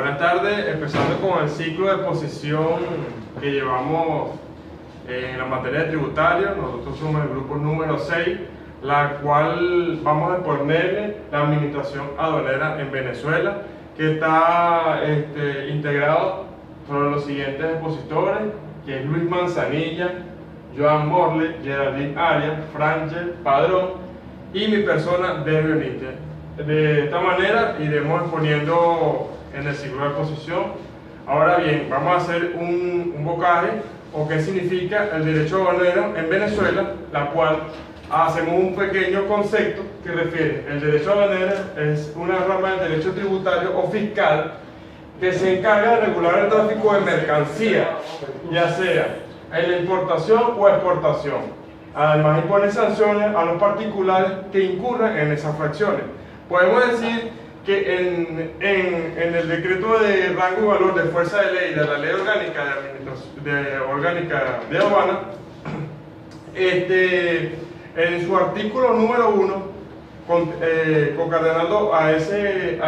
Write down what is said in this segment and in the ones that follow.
Buenas tardes, empezando con el ciclo de exposición que llevamos en la materia de tributario. Nosotros somos el grupo número 6, la cual vamos a exponerle la administración aduanera en Venezuela, que está integrado por los siguientes expositores, que es Luis Manzanilla, Joan Morle, Geraldine Arias, Franchel Padrón y mi persona, Derby Oniste. De esta manera iremos exponiendo en el ciclo de exposición. Ahora bien, vamos a hacer un bocaje o qué significa el derecho aduanero en Venezuela, la cual hacemos un pequeño concepto que refiere: el derecho aduanero es una rama del derecho tributario o fiscal que se encarga de regular el tráfico de mercancías, ya sea en la importación o exportación. Además impone sanciones a los particulares que incurran en esas fracciones. Podemos decir que en el decreto de rango y valor de fuerza de ley de la ley orgánica de aduana, en su artículo número 1, concatenando a ese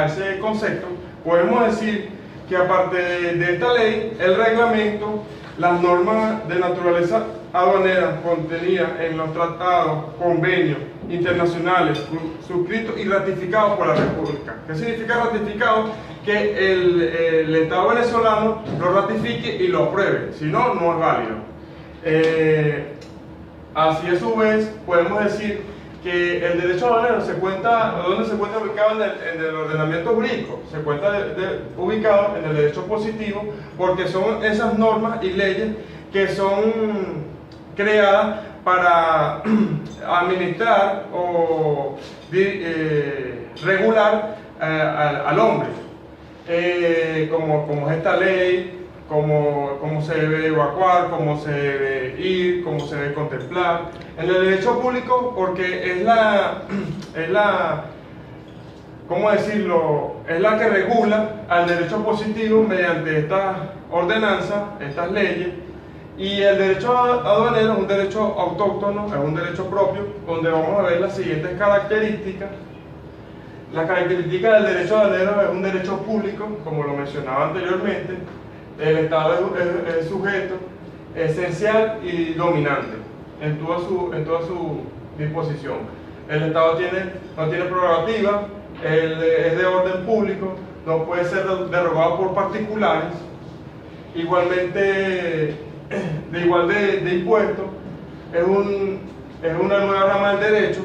concepto, podemos decir que aparte de esta ley, el reglamento, las normas de naturaleza aduanera contenidas en los tratados, convenios internacionales suscritos y ratificados por la República. ¿Qué significa ratificado? Que el Estado venezolano lo ratifique y lo apruebe, si no, no es válido. Así a su vez podemos decir que el derecho aduanero ¿dónde se encuentra ubicado en el ordenamiento jurídico? Se encuentra ubicado en el derecho positivo, porque son esas normas y leyes que son creadas para administrar o regular al hombre, como es esta ley, cómo se debe evacuar, cómo se debe ir, cómo se debe contemplar. En el derecho público, porque ¿cómo decirlo? Es la que regula al derecho positivo mediante estas ordenanzas, estas leyes. Y el derecho aduanero es un derecho autóctono, es un derecho propio, donde vamos a ver las siguientes características. La característica del derecho aduanero es un derecho público, como lo mencionaba anteriormente. El Estado es sujeto, esencial y dominante en toda su disposición. El Estado no tiene prerrogativa, es de orden público, no puede ser derogado por particulares. Igualmente, de impuestos, es una nueva rama del derecho,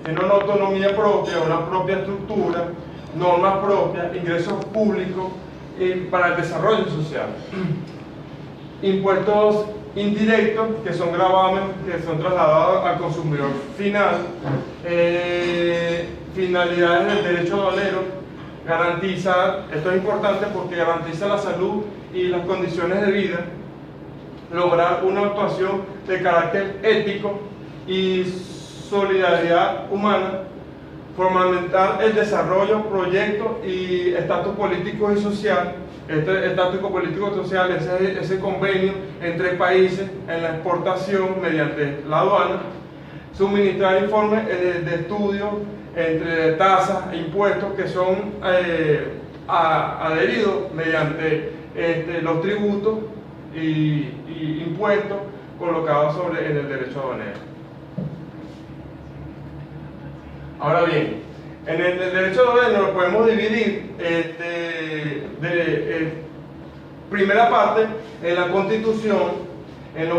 tiene una autonomía propia, una propia estructura, normas propias, ingresos públicos para el desarrollo social. Impuestos indirectos, que son gravamen, que son trasladados al consumidor final. Finalidades del derecho aduanero: garantizar, esto es importante porque garantiza la salud y las condiciones de vida, lograr una actuación de carácter ético y solidaridad humana, fundamentar el desarrollo, proyectos y estatus político y social. Este estatus político y social es ese convenio entre países en la exportación mediante la aduana. Suministrar informes de estudio entre tasas e impuestos que son adheridos mediante los tributos y impuestos colocados en el derecho aduanero. Ahora bien, en el derecho aduanero lo podemos dividir primera parte en la Constitución, el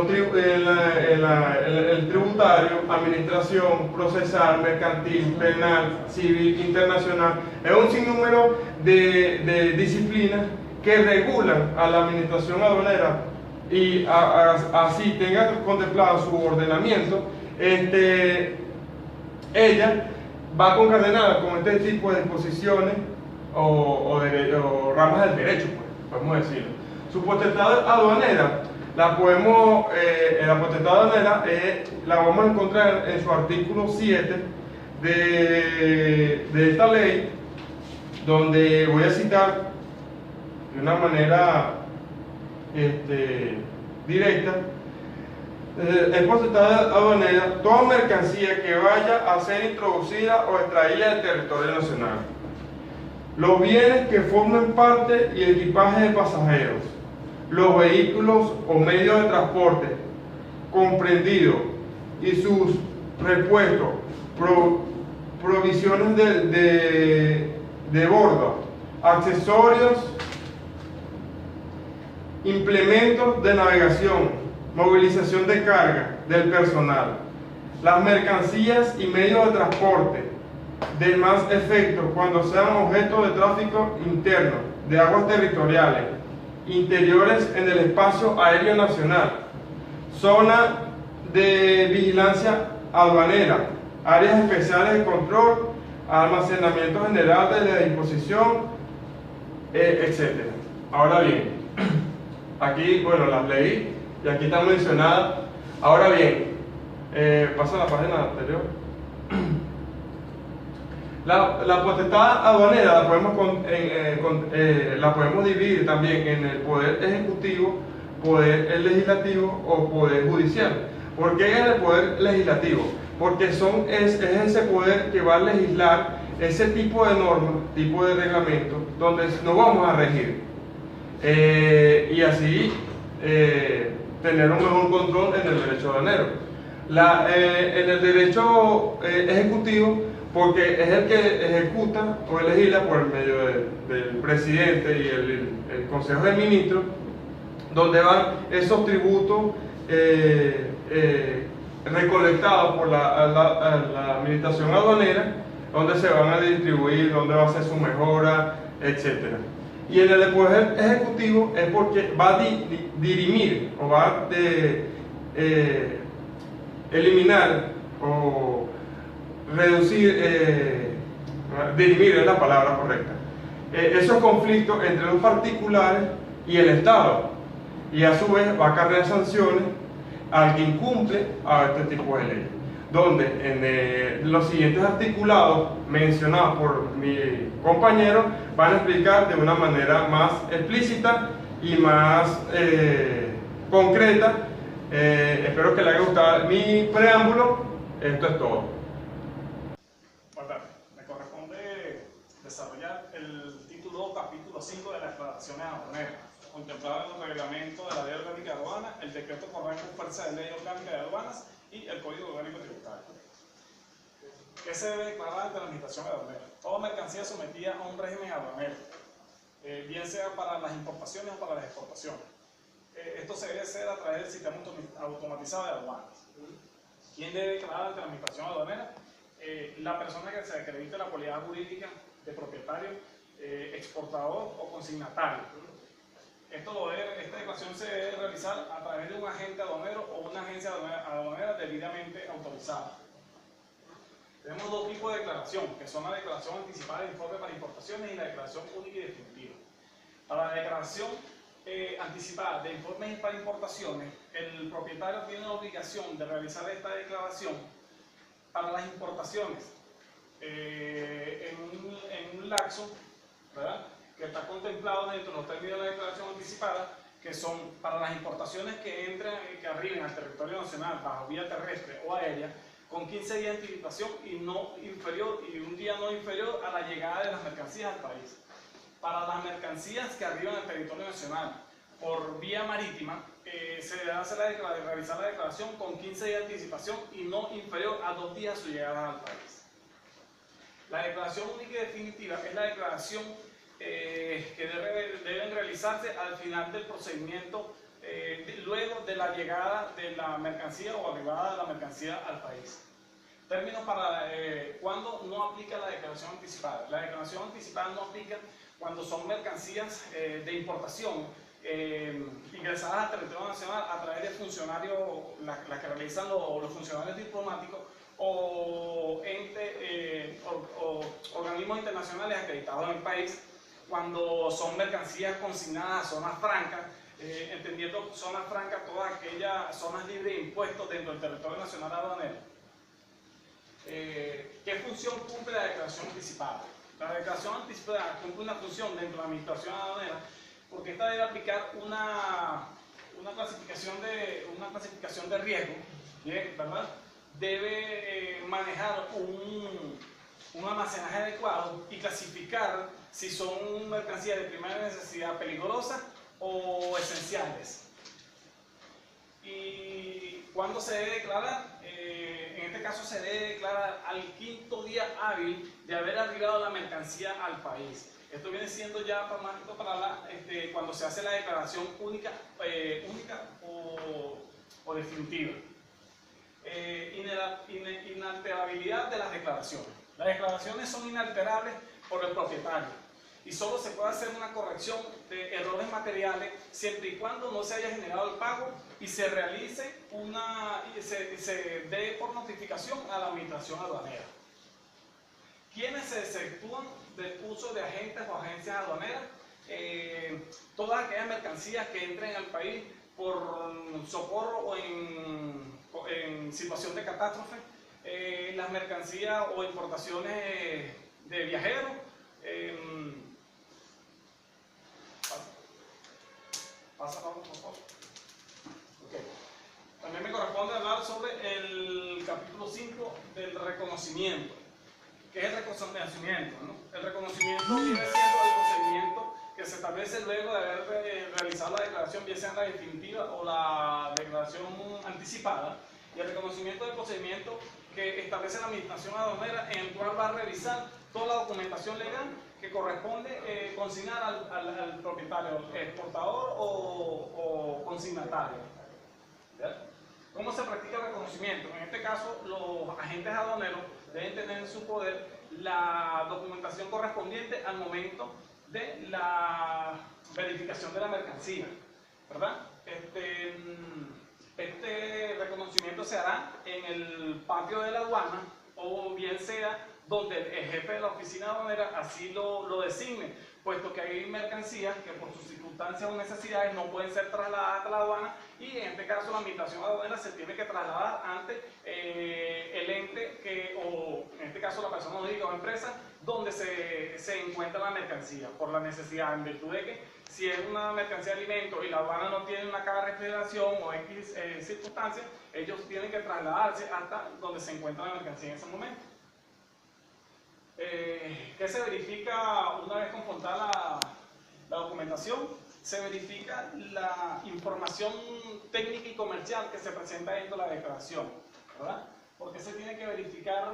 tributario, administración, procesal, mercantil, penal, civil, internacional. Es un sinnúmero de disciplinas que regulan a la administración aduanera y así tenga contemplado su ordenamiento. Ella va concatenada con este tipo de disposiciones o ramas del derecho, pues, podemos decirlo. Su potestad aduanera la vamos a encontrar en su artículo 7 de esta ley, donde voy a citar de una manera directa: es potestad aduanera toda mercancía que vaya a ser introducida o extraída del territorio nacional. los bienes que formen parte y equipaje de pasajeros, los vehículos o medios de transporte comprendidos y sus repuestos, provisiones de bordo, accesorios, implementos de navegación, movilización de carga del personal, las mercancías y medios de transporte, demás efectos cuando sean objeto de tráfico interno, de aguas territoriales, interiores en el espacio aéreo nacional, zona de vigilancia aduanera, áreas especiales de control, almacenamiento general de la disposición, etc. Ahora bien, aquí, bueno, las leí y aquí están mencionadas. Ahora bien, pasa a la página anterior. La potestad aduanera la podemos dividir también en el poder ejecutivo, poder legislativo o poder judicial. ¿Por qué en el poder legislativo? Porque es ese poder que va a legislar ese tipo de normas, tipo de reglamento, donde nos vamos a regir. Y así tener un mejor control en el derecho aduanero. En el derecho ejecutivo, porque es el que ejecuta o legisla por el medio del presidente y el Consejo de Ministros, donde van esos tributos recolectados por la administración aduanera, donde se van a distribuir, donde va a hacer su mejora, etc. Y en el poder ejecutivo es porque va a dirimir o va a eliminar o reducir, dirimir es la palabra correcta, esos conflictos entre los particulares y el Estado, y a su vez va a cargar sanciones al que incumple a este tipo de leyes, donde en los siguientes articulados mencionados por mi compañero van a explicar de una manera más explícita y más concreta. Espero que le haya gustado mi preámbulo. Esto es todo. Bueno, me corresponde desarrollar el título capítulo 5 de las declaraciones aduaneras, contemplado en el reglamento de la Ley Orgánica de Aduanas, el decreto corriente en fuerza de Ley Orgánica de Aduanas y el Código Orgánico Tributario. ¿Qué se debe declarar ante la administración aduanera? Toda mercancía sometida a un régimen aduanero, bien sea para las importaciones o para las exportaciones. Esto se debe hacer a través del sistema automatizado de aduanas. ¿Quién debe declarar ante la administración aduanera? La persona que se acredite la cualidad jurídica de propietario, exportador o consignatario. Esta declaración se debe realizar a través de un agente aduanero o una agencia aduanera debidamente autorizada. Tenemos dos tipos de declaración, que son la declaración anticipada de informe para importaciones y la declaración única y definitiva. Para la declaración anticipada de informes para importaciones, el propietario tiene la obligación de realizar esta declaración para las importaciones en un lapso, ¿verdad?, que está contemplado dentro de los términos de la declaración anticipada, que son para las importaciones que entran y que arriben al territorio nacional bajo vía terrestre o aérea, con 15 días de anticipación y un día no inferior a la llegada de las mercancías al país. Para las mercancías que arriban al territorio nacional por vía marítima, se debe realizar la declaración con 15 días de anticipación y no inferior a 2 días de su llegada al país. La declaración única y definitiva es la declaración que deben realizarse al final del procedimiento, luego de la llegada de la mercancía o arribada de la mercancía al país. Términos para cuando no aplica la declaración anticipada. La declaración anticipada no aplica cuando son mercancías de importación ingresadas al territorio nacional a través de funcionarios, las que realizan los funcionarios diplomáticos o organismos internacionales acreditados en el país, cuando son mercancías consignadas a zonas francas, entendiendo zonas francas todas aquellas zonas libres de impuestos dentro del territorio nacional aduanero. ¿Qué función cumple la declaración anticipada? La declaración anticipada cumple una función dentro de la administración aduanera porque esta debe aplicar una clasificación de riesgo, ¿bien?, ¿verdad? Debe manejar un almacenaje adecuado y clasificar si son mercancías de primera necesidad peligrosas o esenciales. ¿Y cuándo se debe declarar? En este caso se debe declarar al 5º día hábil de haber arribado la mercancía al país. Esto viene siendo ya para cuando se hace la declaración única o definitiva. Inalterabilidad de las declaraciones. Las declaraciones son inalterables por el propietario y solo se puede hacer una corrección de errores materiales siempre y cuando no se haya generado el pago y se realice se dé por notificación a la administración aduanera. ¿Quiénes se exceptúan del uso de agentes o agencias aduaneras? Todas aquellas mercancías que entren al país por socorro o en situación de catástrofe, las mercancías o importaciones de viajeros, por favor. Okay. También me corresponde hablar sobre el capítulo 5 del reconocimiento. ¿Qué es el reconocimiento? ¿No? El reconocimiento viene siendo el procedimiento que se establece luego de haber realizado la declaración, bien sea la definitiva o la declaración anticipada. Y el reconocimiento del procedimiento que establece la administración aduanera, en el cual va a revisar toda la documentación legal que corresponde consignar al propietario, exportador o consignatario. ¿Ya? ¿Cómo se practica el reconocimiento? En este caso, los agentes aduaneros deben tener en su poder la documentación correspondiente al momento de la verificación de la mercancía, ¿verdad? Este reconocimiento se hará en el patio de la aduana o bien sea donde el jefe de la oficina aduanera así lo designe, puesto que hay mercancías que por sus circunstancias o necesidades no pueden ser trasladadas a la aduana y en este caso la administración aduanera se tiene que trasladar ante el ente o en este caso la persona jurídica o empresa donde se encuentra la mercancía, por la necesidad, en virtud de que si es una mercancía de alimento y la aduana no tiene una caja de refrigeración o X circunstancias, ellos tienen que trasladarse hasta donde se encuentra la mercancía en ese momento. ¿Qué se verifica una vez confrontada la documentación? Se verifica la información técnica y comercial que se presenta dentro de la declaración, ¿verdad? ¿Por qué se tiene que verificar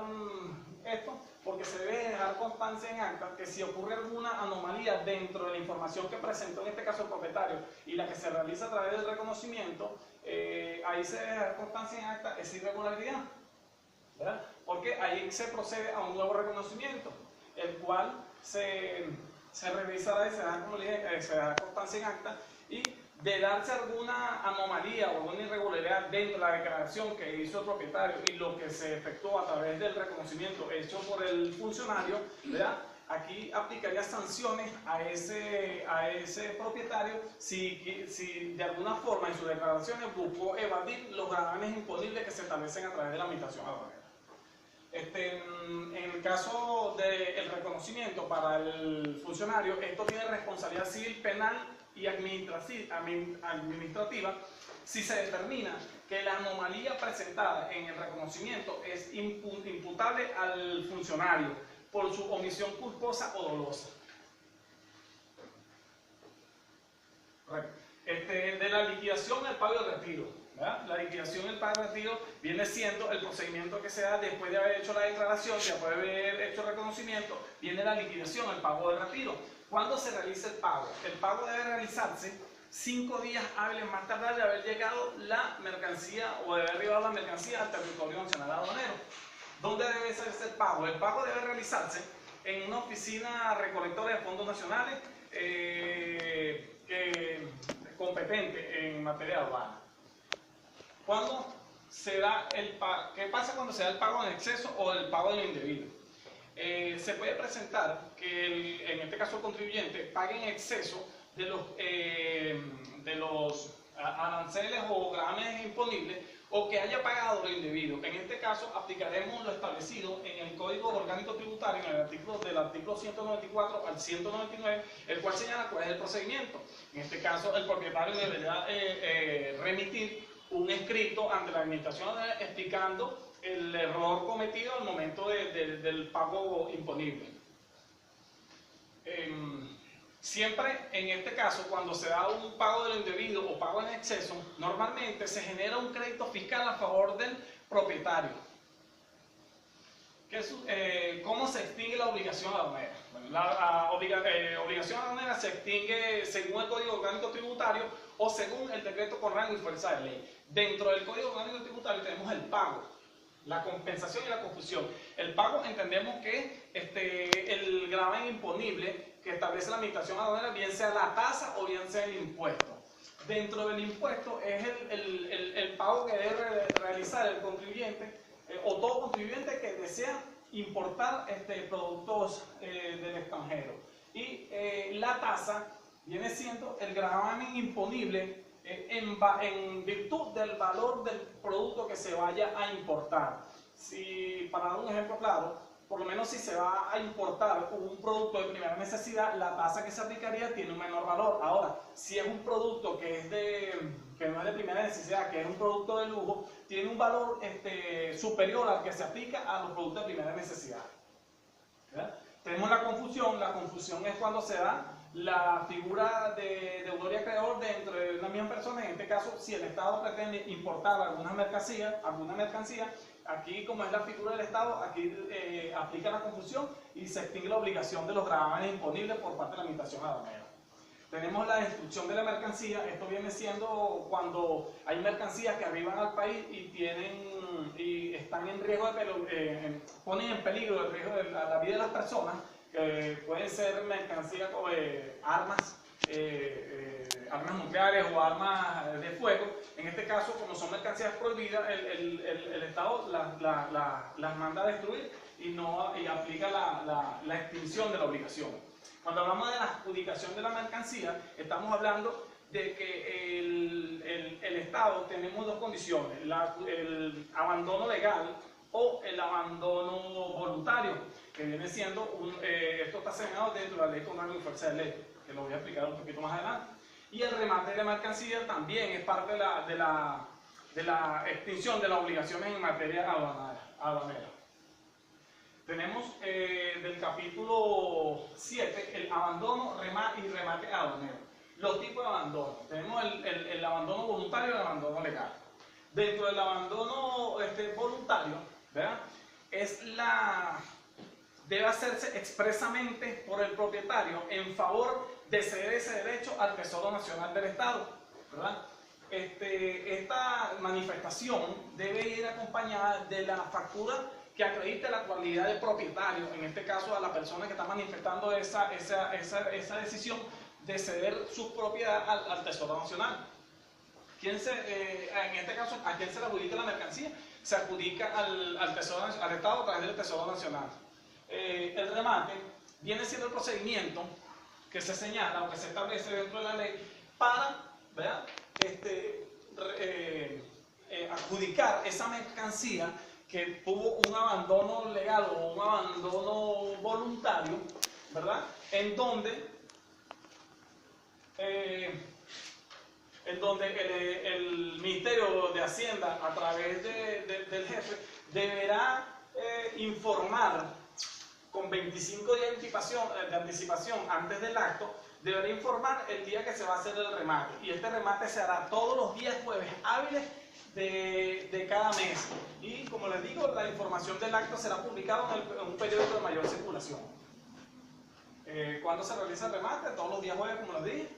esto? Porque se debe dejar constancia en acta que si ocurre alguna anomalía dentro de la información que presentó en este caso el propietario y la que se realiza a través del reconocimiento, ahí se debe dejar constancia en acta esa irregularidad, ¿verdad? Porque ahí se procede a un nuevo reconocimiento, el cual se revisará y se da, como le dije, se da constancia en acta y de darse alguna anomalía o alguna irregularidad dentro de la declaración que hizo el propietario y lo que se efectuó a través del reconocimiento hecho por el funcionario, ¿verdad? Aquí aplicaría sanciones a ese propietario si de alguna forma en sus declaraciones buscó evadir los gravámenes imponibles que se establecen a través de la administración aduanera. En el caso del reconocimiento para el funcionario, esto tiene responsabilidad civil, penal y administrativa si se determina que la anomalía presentada en el reconocimiento es imputable al funcionario por su omisión culposa o dolosa. De la liquidación al pago del retiro, ¿verdad? La liquidación y el pago del retiro viene siendo el procedimiento que se da después de haber hecho la declaración, después de haber hecho el reconocimiento, viene la liquidación, el pago del retiro. ¿Cuándo se realiza el pago? El pago debe realizarse 5 días hábiles más tardar de haber llegado la mercancía o de haber arribado la mercancía al territorio nacional aduanero. ¿Dónde debe hacerse el pago? El pago debe realizarse en una oficina recolectora de fondos nacionales competente en materia de aduana. ¿Cuándo se da el pago? ¿Qué pasa cuando se da el pago en exceso o el pago de lo indebido? Se puede presentar que en este caso el contribuyente pague en exceso de los aranceles o gravámenes imponibles o que haya pagado lo indebido. En este caso aplicaremos lo establecido en el Código Orgánico Tributario, en el artículo 194 al 199, el cual señala cuál es el procedimiento. En este caso el propietario deberá remitir un escrito ante la administración explicando el error cometido al momento del pago imponible. Siempre en este caso, cuando se da un pago de lo indebido o pago en exceso, normalmente se genera un crédito fiscal a favor del propietario. ¿Cómo se extingue la obligación aduanera? Bueno, la obligación aduanera se extingue según el Código Orgánico Tributario o según el decreto con rango y fuerza de ley. Dentro del Código Orgánico Tributario tenemos el pago, la compensación y la confusión. El pago entendemos que el gravamen imponible que establece la administración aduanera, bien sea la tasa o bien sea el impuesto. Dentro del impuesto es el pago que debe realizar el contribuyente o todo contribuyente que desea importar productos del extranjero. Y la tasa viene siendo el gravamen imponible en virtud del valor del producto que se vaya a importar. Para dar un ejemplo claro, por lo menos si se va a importar un producto de primera necesidad, la tasa que se aplicaría tiene un menor valor. Ahora, si es un producto que no es de primera necesidad, que es un producto de lujo, tiene un valor superior al que se aplica a los productos de primera necesidad. ¿Verdad? Tenemos la confusión es cuando se da la figura de deudor y acreedor dentro de una misma persona. En este caso, si el Estado pretende importar alguna mercancía, aquí como es la figura del Estado, aquí aplica la confusión y se extingue la obligación de los gravámenes imponibles por parte de la administración aduanera. Tenemos la destrucción de la mercancía. Esto viene siendo cuando hay mercancías que arriban al país y están en riesgo ponen en peligro el riesgo de la vida de las personas. Pueden ser mercancías como armas nucleares o armas de fuego. En este caso, como son mercancías prohibidas, el Estado las manda a destruir y aplica la extinción de la obligación. Cuando hablamos de la adjudicación de la mercancía, estamos hablando de que el Estado tenemos dos condiciones: el abandono legal o el abandono voluntario, que viene siendo esto está señalado dentro de la ley con rango y fuerza de ley, que lo voy a explicar un poquito más adelante. Y el remate de la mercancía también es parte de la extinción de las obligaciones en materia aduanera. Tenemos del capítulo 7 el abandono y remate aduanero. Los tipos de abandono: tenemos el abandono voluntario y el abandono legal. Dentro del abandono voluntario, ¿verdad?, debe hacerse expresamente por el propietario en favor de ceder ese derecho al Tesoro Nacional del Estado, ¿verdad? Esta manifestación debe ir acompañada de la factura que acredite la cualidad de propietario, en este caso a la persona que está manifestando esa decisión de ceder su propiedad al Tesoro Nacional. En este caso, ¿a quién se le adjudica la mercancía? Se adjudica al Estado a través del Tesoro Nacional. El remate viene siendo el procedimiento que se señala o que se establece dentro de la ley para, ¿verdad?, adjudicar esa mercancía que tuvo un abandono legal o un abandono voluntario, ¿verdad?, en donde el Ministerio de Hacienda, a través del jefe, deberá informar con 25 días de anticipación antes del acto, deberá informar el día que se va a hacer el remate. Y este remate se hará todos los días jueves hábiles de cada mes. Y como les digo, la información del acto será publicada en un periódico de mayor circulación. ¿Cuándo se realiza el remate? Todos los días jueves, como les dije.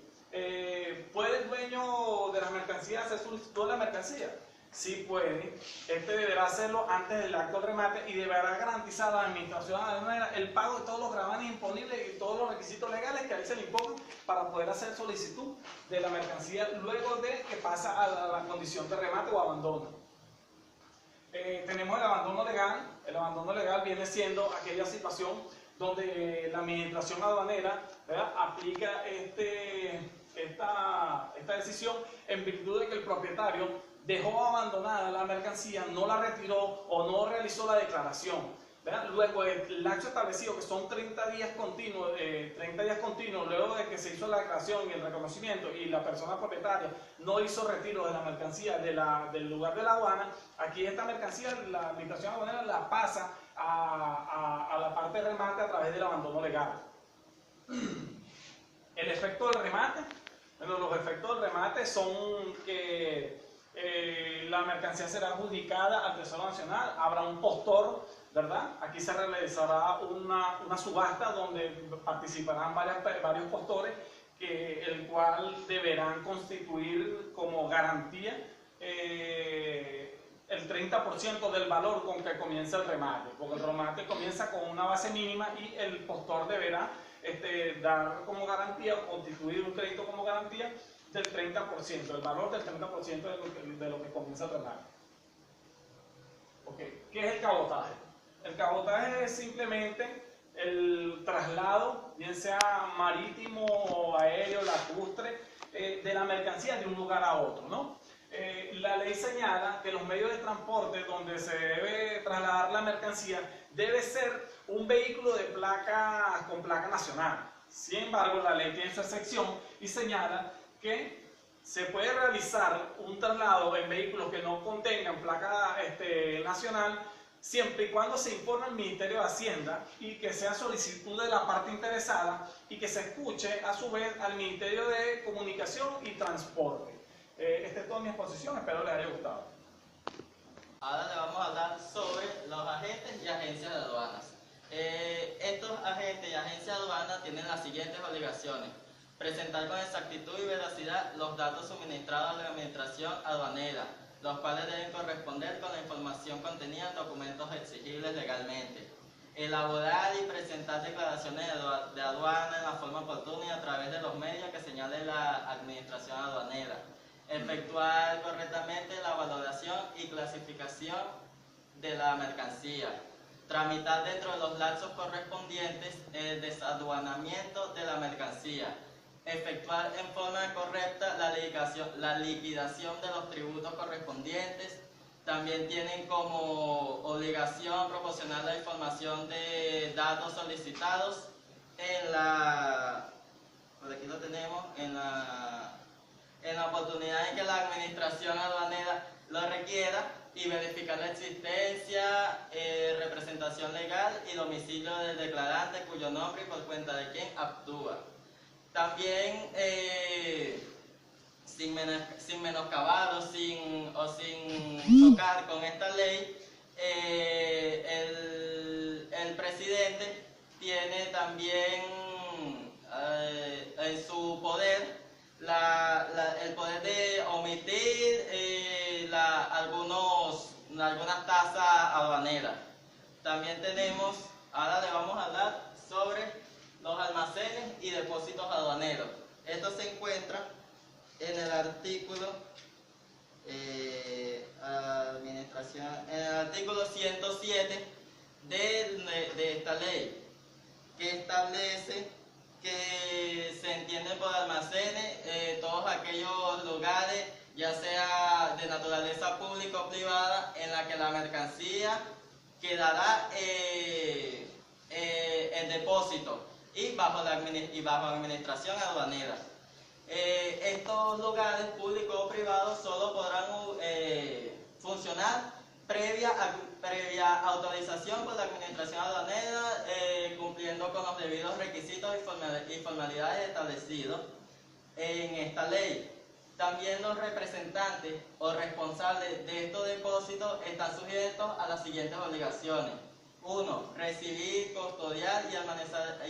¿Puede el dueño de la mercancía hacer solicitud de la mercancía? Sí puede. Deberá hacerlo antes del acto del remate y deberá garantizar a la administración aduanera el pago de todos los gravámenes imponibles y todos los requisitos legales que a él se le impongan para poder hacer solicitud de la mercancía luego de que pasa a la condición de remate o abandono. Tenemos el abandono legal. El abandono legal viene siendo aquella situación donde la administración aduanera, ¿verdad?, aplica esta decisión en virtud de que el propietario dejó abandonada la mercancía, no la retiró o no realizó la declaración. Luego el lapso establecido, que son 30 días continuos, luego de que se hizo la declaración y el reconocimiento y la persona propietaria no hizo retiro de la mercancía del lugar de la aduana, aquí esta mercancía, la administración aduanera la pasa a la parte de remate a través del abandono legal. El efecto del remate, bueno, los efectos del remate son que la mercancía será adjudicada al Tesoro Nacional, habrá un postor, ¿verdad? Aquí se realizará una subasta donde participarán varios postores, el cual deberán constituir como garantía el 30% del valor con que comienza el remate, porque el remate comienza con una base mínima y el postor deberá dar como garantía o constituir un crédito como garantía del 30%, el valor del 30% de lo que comienza el remate. Okay. ¿Qué es el cabotaje? El cabotaje es simplemente el traslado, bien sea marítimo o aéreo, lacustre, de la mercancía de un lugar a otro, ¿no? La ley señala que los medios de transporte donde se debe trasladar la mercancía debe ser un vehículo con placa nacional. Sin embargo, la ley tiene su excepción y señala que se puede realizar un traslado en vehículos que no contengan placa nacional, siempre y cuando se informe al Ministerio de Hacienda y que sea solicitud de la parte interesada y que se escuche a su vez al Ministerio de Comunicación y Transporte. Esta es toda mi exposición, espero les haya gustado. Ahora le vamos a hablar sobre los agentes y agencias de aduanas. Estos agentes y agencias de aduanas tienen las siguientes obligaciones: presentar con exactitud y veracidad los datos suministrados a la administración aduanera, los cuales deben corresponder con la información contenida en documentos exigibles legalmente. Elaborar y presentar declaraciones de aduana en la forma oportuna y a través de los medios que señale la administración aduanera. Efectuar correctamente la valoración y clasificación de la mercancía. Tramitar dentro de los lapsos correspondientes el desaduanamiento de la mercancía. Efectuar en forma correcta la liquidación de los tributos correspondientes. También tienen como obligación proporcionar la información de datos solicitados por aquí lo tenemos, en la oportunidad en que la administración aduanera lo requiera, y verificar la existencia, representación legal y domicilio del declarante cuyo nombre y por cuenta de quien actúa. También, sin menoscabar o sin chocar con esta ley, el presidente tiene también en su poder el poder de omitir algunas tasas aduaneras. También tenemos, ahora le vamos a hablar sobre los almacenes y depósitos aduaneros. Esto se encuentra en el artículo en el artículo 107 de esta ley, que establece que se entienden por almacenes todos aquellos lugares, ya sea de naturaleza pública o privada, en la que la mercancía quedará en depósito y bajo administración aduanera. Estos lugares públicos o privados solo podrán funcionar previa autorización por la administración aduanera, cumpliendo con los debidos requisitos y formalidades establecidos en esta ley. También los representantes o responsables de estos depósitos están sujetos a las siguientes obligaciones. 1. Recibir, custodiar y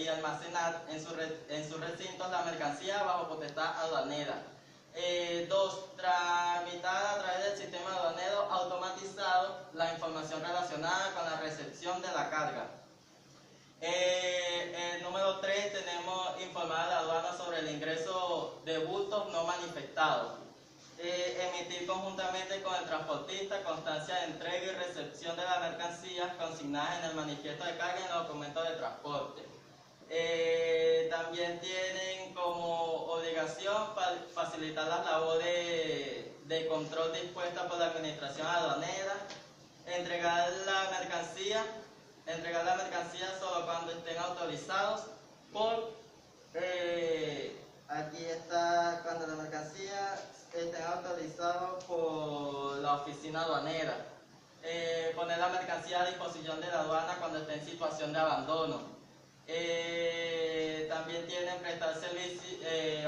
almacenar en sus recintos la mercancía bajo potestad aduanera. 2. Tramitar a través del sistema aduanero automatizado la información relacionada con la recepción de la carga. Número 3, tenemos informar a la aduana sobre el ingreso de bultos no manifestados. Emitir conjuntamente con el transportista constancia de entrega y recepción de las mercancías consignadas en el manifiesto de carga y en los documentos de transporte. También tienen como obligación facilitar las labores de control dispuestas por la administración aduanera, entregar la mercancía entregar la mercancía solo cuando estén autorizados por, aquí está, cuando la mercancía estén autorizados por la oficina aduanera. Poner la mercancía a disposición de la aduana cuando esté en situación de abandono. También tienen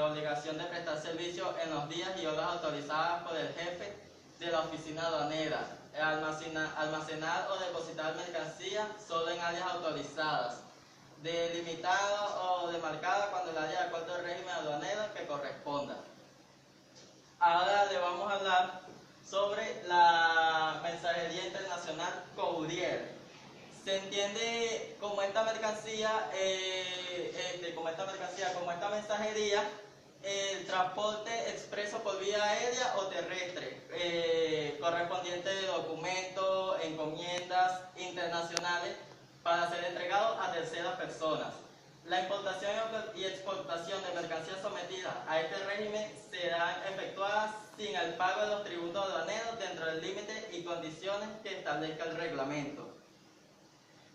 obligación de prestar servicio en los días y horas autorizadas por el jefe de la oficina aduanera. Almacenar o depositar mercancía solo en áreas autorizadas, delimitadas o demarcadas cuando el área de acuerdo al régimen aduanero que corresponda. Ahora le vamos a hablar sobre la mensajería internacional courier. Se entiende como esta mercancía, como esta mensajería, el transporte expreso por vía aérea o terrestre, correspondiente de documentos, encomiendas internacionales para ser entregados a terceras personas. La importación y exportación de mercancías sometidas a este régimen serán efectuadas sin el pago de los tributos aduaneros dentro del límite y condiciones que establezca el reglamento.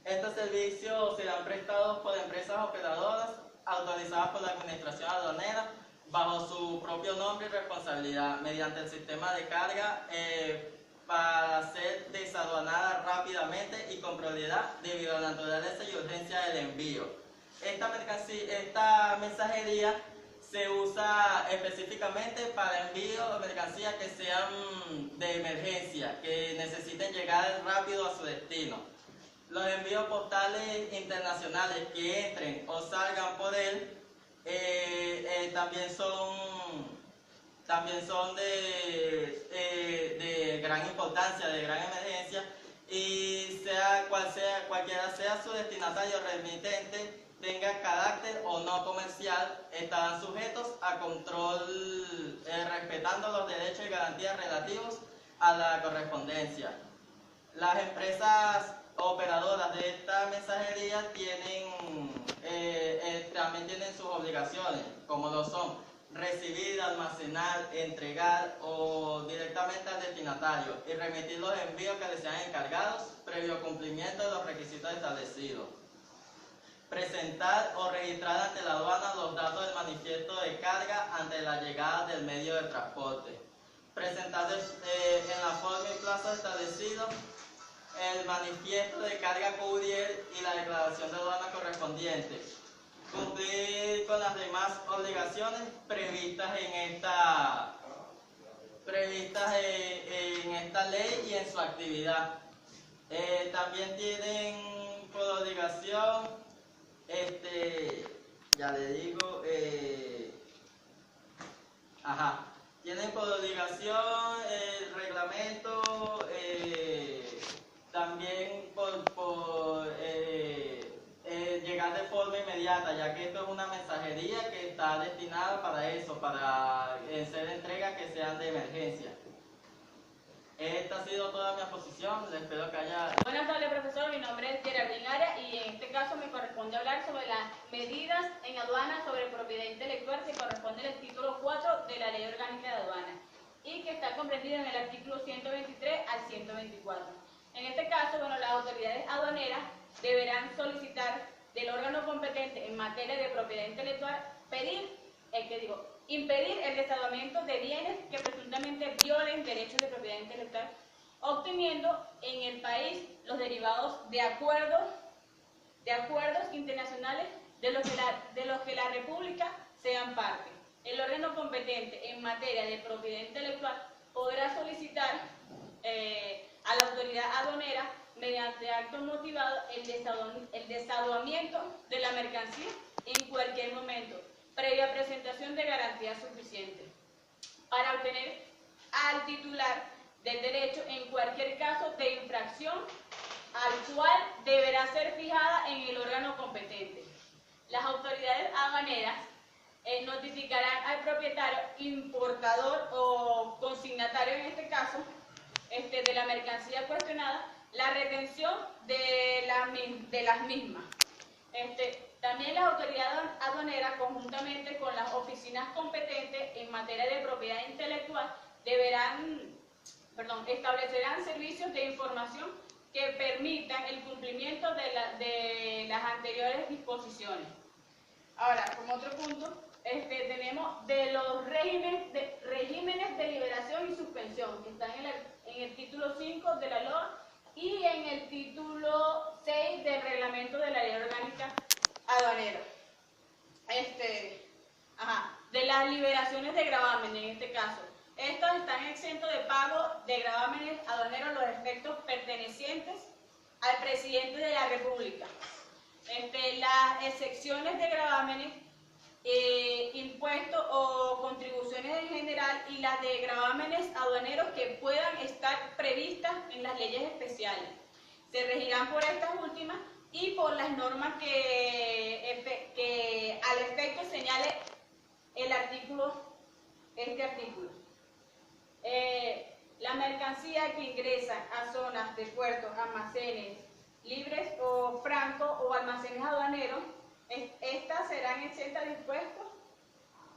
Estos servicios serán prestados por empresas operadoras autorizadas por la Administración Aduanera bajo su propio nombre y responsabilidad mediante el sistema de carga para ser desaduanada rápidamente y con prioridad debido a la naturaleza y urgencia del envío. Esta mensajería se usa específicamente para envío de mercancías que sean de emergencia, que necesiten llegar rápido a su destino. Los envíos postales internacionales que entren o salgan por él también son de gran importancia, de gran emergencia, y cualquiera sea su destinatario remitente, tenga carácter o no comercial, estarán sujetos a control respetando los derechos y garantías relativos a la correspondencia. Las empresas operadoras de esta mensajería también tienen sus obligaciones, como lo son recibir, almacenar, entregar o directamente al destinatario y remitir los envíos que les sean encargados previo cumplimiento de los requisitos establecidos. Presentar o registrar ante la aduana los datos del manifiesto de carga ante la llegada del medio de transporte. Presentar en la forma y plazo establecido el manifiesto de carga courier y la declaración de aduana correspondiente. Cumplir con las demás obligaciones previstas en esta ley y en su actividad. También tienen por obligación, ya le digo, tienen por obligación el reglamento, también por llegar de forma inmediata, ya que esto es una mensajería que está destinada para eso, para hacer entregas que sean de emergencia. Esta ha sido toda mi exposición, espero que haya... Buenas tardes, profesor, mi nombre es Geraldine Arias y en este caso me corresponde hablar sobre las medidas en aduana sobre propiedad intelectual que corresponde al título 4 de la Ley Orgánica de Aduanas y que está comprendido en el artículo 123 al 124. En este caso, las autoridades aduaneras deberán solicitar del órgano competente en materia de propiedad intelectual impedir el desaduamiento de bienes que presuntamente violen derechos de propiedad intelectual, obteniendo en el país los derivados de acuerdos internacionales de los que la República sean parte. El órgano competente en materia de propiedad intelectual podrá solicitar a la autoridad aduanera mediante acto motivado el desaduamiento de la mercancía en cualquier momento, previa presentación de garantías suficientes, para obtener al titular del derecho en cualquier caso de infracción al cual deberá ser fijada en el órgano competente. Las autoridades aduaneras notificarán al propietario, importador o consignatario en este caso, de la mercancía cuestionada, la retención de las mismas. También las autoridades aduaneras, conjuntamente con las oficinas competentes en materia de propiedad intelectual, establecerán servicios de información que permitan el cumplimiento de las anteriores disposiciones. Ahora, como otro punto, tenemos de los regímenes de liberación y suspensión, que están en el título 5 de la LOA y en el título 6 del reglamento de la Ley Orgánica Aduanera. De las liberaciones de gravamen, en este caso. Estos están exentos de pago de gravámenes aduaneros los efectos pertenecientes al presidente de la República. Las excepciones de gravámenes, impuestos o contribuciones en general y las de gravámenes aduaneros que puedan estar previstas en las leyes especiales. Se regirán por estas últimas y por las normas que al efecto señale el artículo. La mercancía que ingresa a zonas de puertos, almacenes libres o francos o almacenes aduaneros, estas serán exentas de impuestos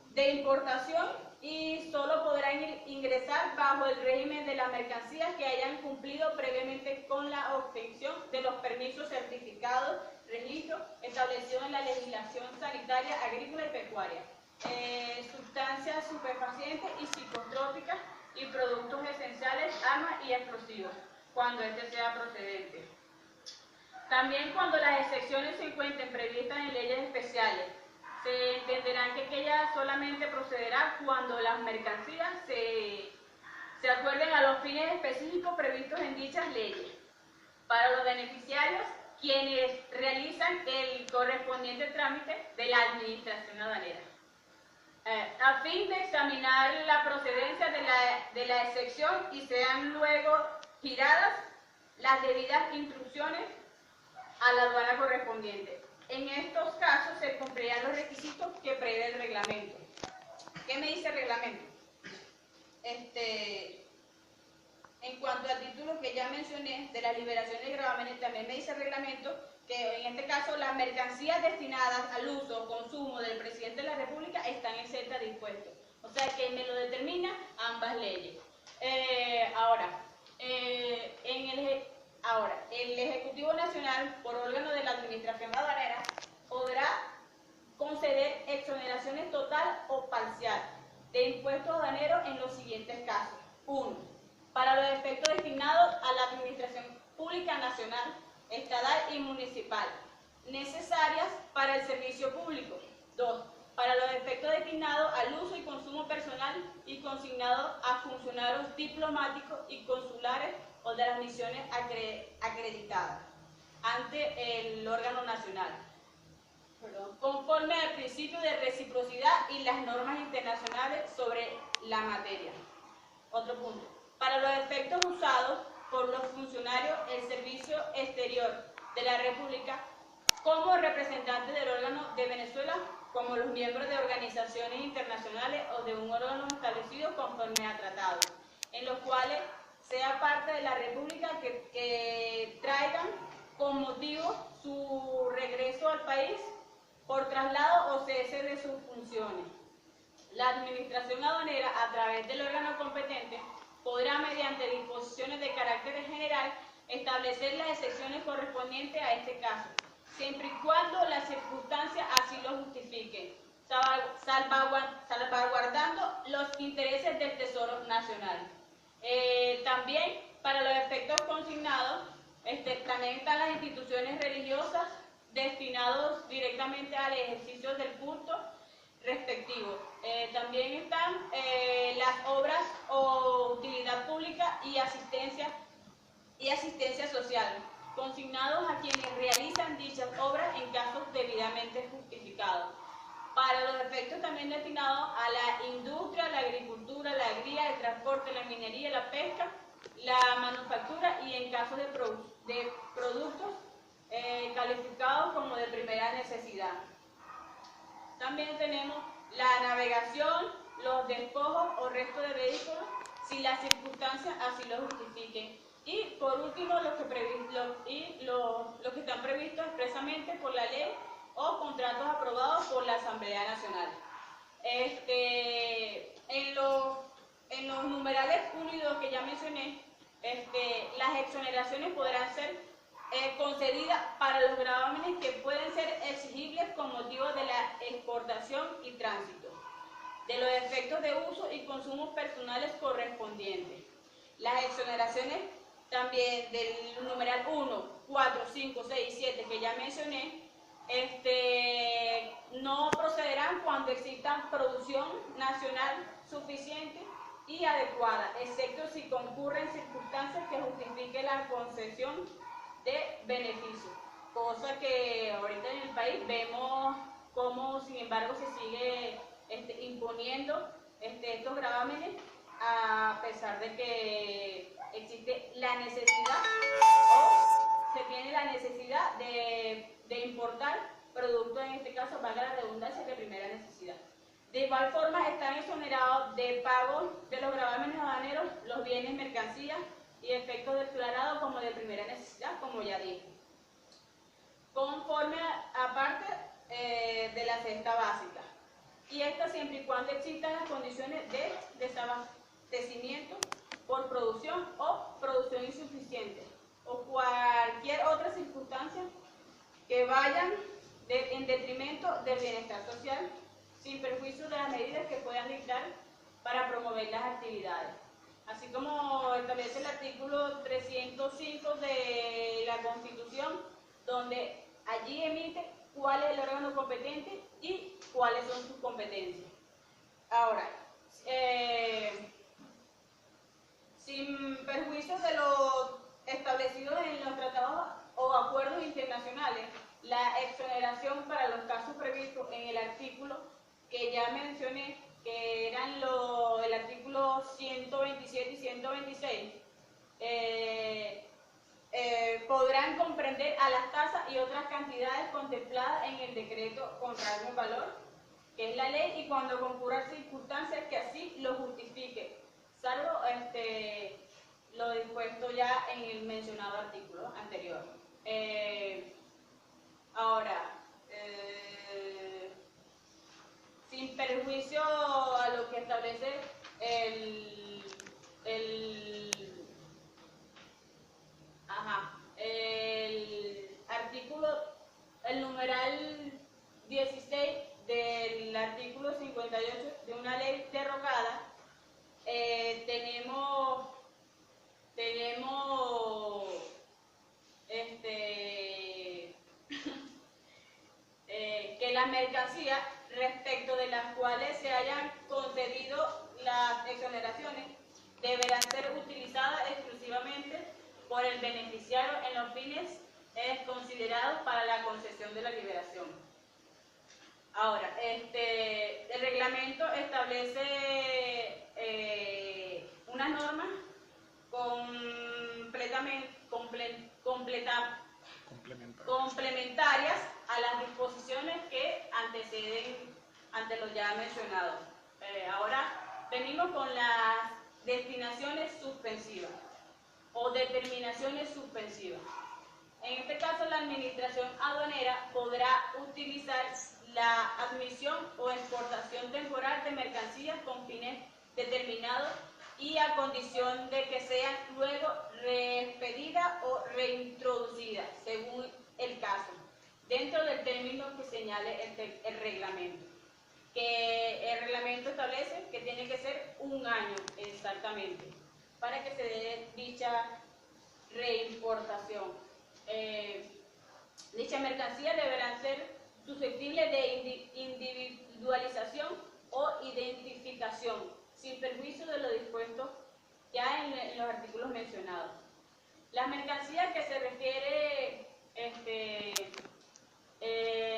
de importación y solo podrán ingresar bajo el régimen de las mercancías que hayan cumplido previamente con la obtención de los permisos certificados, registros establecidos en la legislación sanitaria, agrícola y pecuaria. Sustancias estupefacientes y psicotrópicas y productos esenciales, armas y explosivos, cuando sea procedente. También cuando las excepciones se encuentren previstas en leyes especiales, se entenderán que aquella solamente procederá cuando las mercancías se acuerden a los fines específicos previstos en dichas leyes. Para los beneficiarios, quienes realizan el correspondiente trámite de la administración aduanera. A fin de examinar la procedencia de la excepción y sean luego giradas las debidas instrucciones a la aduana correspondiente. En estos casos se cumplirán los requisitos que prevé el reglamento. ¿Qué me dice el reglamento? En cuanto al título que ya mencioné de la liberación de gravámenes, también me dice el reglamento que en este caso las mercancías destinadas al uso o consumo del presidente de la República están exentas de impuestos. O sea que me lo determina ambas leyes. El Ejecutivo Nacional, por órgano de la Administración Aduanera, podrá conceder exoneraciones total o parcial de impuestos aduaneros en los siguientes casos. 1. Para los efectos destinados a la Administración Pública Nacional, estatal y municipal, necesarias para el servicio público. 2. Para los efectos destinados al uso y consumo personal y consignados a funcionarios diplomáticos y consulares o de las misiones acreditadas ante el órgano nacional, conforme al principio de reciprocidad y las normas internacionales sobre la materia. Otro punto. Para los efectos usados por los funcionarios del Servicio Exterior de la República como representantes del órgano de Venezuela, como los miembros de organizaciones internacionales o de un órgano establecido conforme a tratados, en los cuales sea parte de la República que traigan con motivo su regreso al país por traslado o cese de sus funciones. La Administración Aduanera, a través del órgano competente, podrá, mediante disposiciones de carácter general, establecer las excepciones correspondientes a este caso, siempre y cuando las circunstancias así lo justifiquen, salvaguardando los intereses del Tesoro Nacional. También, para los efectos consignados, también están las instituciones religiosas destinados directamente al ejercicio del culto respectivo. También están las obras o utilidad pública y asistencia social, consignados a quienes realizan dichas obras en casos debidamente justificados. Para los efectos también destinados a la industria, la agricultura, la agría, el transporte, la minería, la pesca, la manufactura y en casos de productos calificados como de primera necesidad. También tenemos la navegación, los despojos o restos de vehículos, si las circunstancias así lo justifiquen. Y por último, los que están previstos expresamente por la ley o contratos aprobados por la Asamblea Nacional. En los numerales 1 y 2 que ya mencioné, las exoneraciones podrán ser concedidas para los gravámenes que pueden ser exigibles con motivo de la exportación y tránsito, de los efectos de uso y consumos personales correspondientes. Las exoneraciones también del numeral 1, 4, 5, 6 y 7 que ya mencioné, no procederán cuando exista producción nacional suficiente y adecuada, excepto si concurren circunstancias que justifiquen la concesión de beneficios, cosa que ahorita en el país vemos cómo, sin embargo, se sigue imponiendo estos gravámenes a pesar de que existe la necesidad o se tiene la necesidad de importar productos, en este caso, valga la redundancia, de primera necesidad. De igual forma, están exonerados de pago de los gravámenes aduaneros los bienes, mercancías y efectos declarados como de primera necesidad, como ya dije. Conforme aparte de la cesta básica. Y esta siempre y cuando existan las condiciones de desabastecimiento por producción o producción insuficiente o cualquier otra circunstancia que vayan en detrimento del bienestar social, sin perjuicio de las medidas que puedan dictar para promover las actividades. Así como establece el artículo 305 de la Constitución, donde allí emite cuál es el órgano competente y cuáles son sus competencias. Ahora, sin perjuicio de lo establecido en los tratados o acuerdos internacionales, la exoneración para los casos previstos en el artículo que ya mencioné, que eran el artículo 127 y 126, podrán comprender a las tasas y otras cantidades contempladas en el decreto con rango en valor, que es la ley, y cuando concurran circunstancias que así lo justifique, salvo lo dispuesto ya en el mencionado artículo anterior. Ahora, sin perjuicio a lo que establece el artículo, el numeral 16 del artículo 58 de una ley derogada, tenemos que las mercancías respecto de las cuales se hayan concedido las exoneraciones deberán ser utilizadas exclusivamente por el beneficiario en los fines considerados para la concesión de la liberación. Ahora, el reglamento establece unas normas complementarias a las disposiciones que anteceden ante lo ya mencionado. Ahora venimos con las destinaciones suspensivas o determinaciones suspensivas. En este caso, la administración aduanera podrá utilizar la admisión o exportación temporal de mercancías con fines determinados y a condición de que sean luego reexpedidas o reintroducidas, según el caso, dentro del término que señale el reglamento. Que el reglamento establece que tiene que ser 1 año exactamente para que se dé dicha reimportación. Dicha mercancía deberán ser susceptibles de individualización o identificación, sin perjuicio de lo dispuesto ya en los artículos mencionados. Las mercancías que se refiere en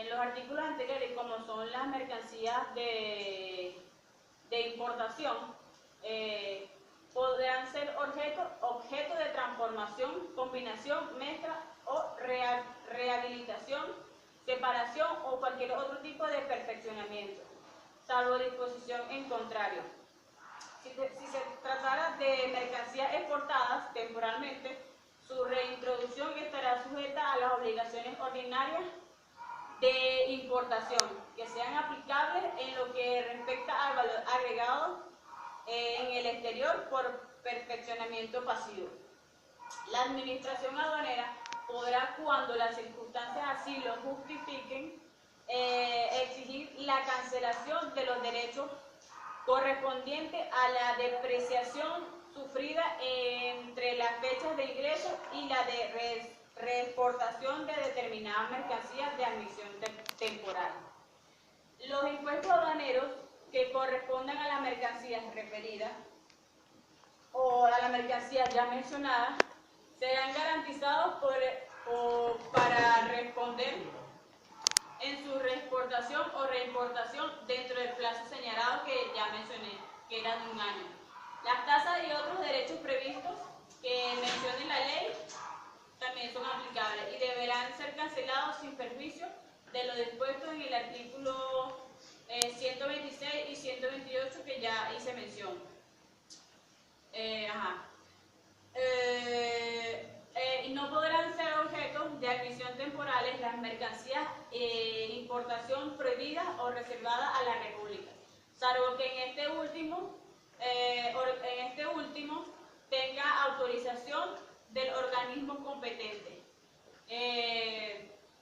los artículos anteriores, como son las mercancías de importación, podrán ser objeto de transformación, combinación, mezcla o rehabilitación, separación o cualquier otro tipo de perfeccionamiento, salvo disposición en contrario. Si se tratara de mercancías exportadas temporalmente, su reintroducción estará sujeta a las obligaciones ordinarias de importación, que sean aplicables en lo que respecta al valor agregado en el exterior por perfeccionamiento pasivo. La administración aduanera podrá, cuando las circunstancias así lo justifiquen, exigir la cancelación de los derechos correspondientes a la depreciación sufrida entre las fechas de ingreso y la de reexportación de determinadas mercancías de admisión temporal. Los impuestos aduaneros que correspondan a las mercancías referidas o a las mercancías ya mencionadas serán garantizados para responder en su reexportación o reimportación dentro del plazo señalado que ya mencioné, que era de 1 año. Las tasas y otros derechos previstos que mencione la ley también son aplicables y deberán ser cancelados sin perjuicio de lo dispuesto en el artículo 126 y 128 que ya hice mención. Y no podrán ser objetos de admisión temporales las mercancías importación prohibidas o reservadas a la República, salvo que en este último tenga autorización del organismo competente.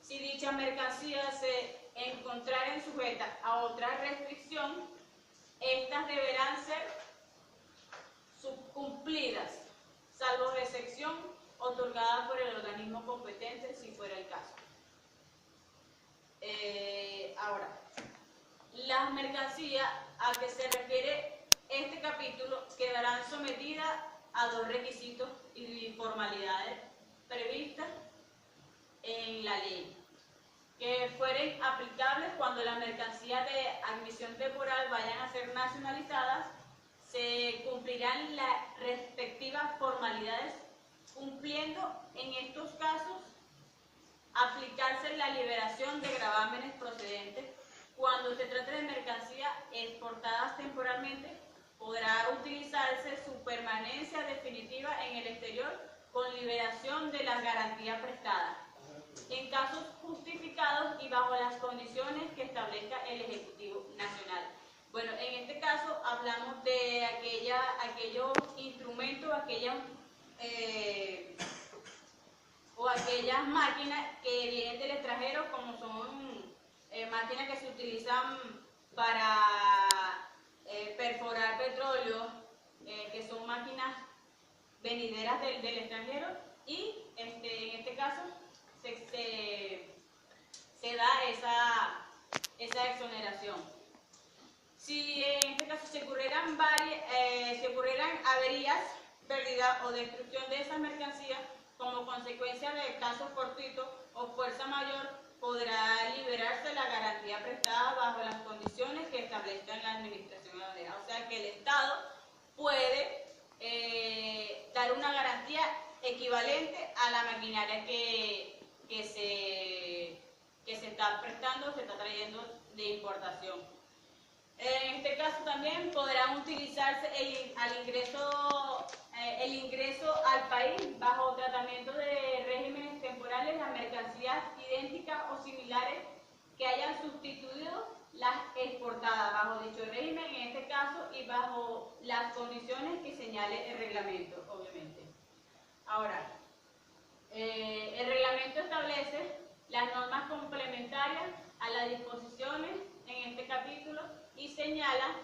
Si dicha mercancía se encontraren sujetas a otra restricción, estas deberán ser subcumplidas, salvo excepción otorgada por el organismo competente si fuera el caso. Ahora, las mercancías a que se refiere este capítulo quedarán sometidas a 2 requisitos y formalidades previstas en la ley, que fueren aplicables cuando las mercancías de admisión temporal vayan a ser nacionalizadas. Se cumplirán las respectivas formalidades, cumpliendo en estos casos aplicarse la liberación de gravámenes procedentes. Cuando se trate de mercancías exportadas temporalmente, podrá utilizarse su permanencia definitiva en el exterior con liberación de las garantías prestadas, en casos justificados y bajo las condiciones que establezca el Ejecutivo Nacional. Bueno, en este caso hablamos de aquellos instrumentos, aquellas máquinas que vienen del extranjero, como son máquinas que se utilizan para perforar petróleo, que son máquinas venideras del extranjero, y en este caso se da esa exoneración. Si en este caso se ocurrieran averías, pérdida o destrucción de esas mercancías como consecuencia de casos fortuitos o fuerza mayor, podrá liberarse la garantía prestada bajo las condiciones que establezca la administración aduanera. O sea que el Estado puede dar una garantía equivalente a la maquinaria que se está prestando, se está trayendo de importación. En este caso también podrán utilizarse el ingreso al país bajo tratamiento de regímenes temporales las mercancías idénticas o similares que hayan sustituido las exportadas bajo dicho régimen, en este caso, y bajo las condiciones que señale el reglamento, obviamente. Ahora, el reglamento establece las normas complementarias a las disposiciones en este capítulo y señalará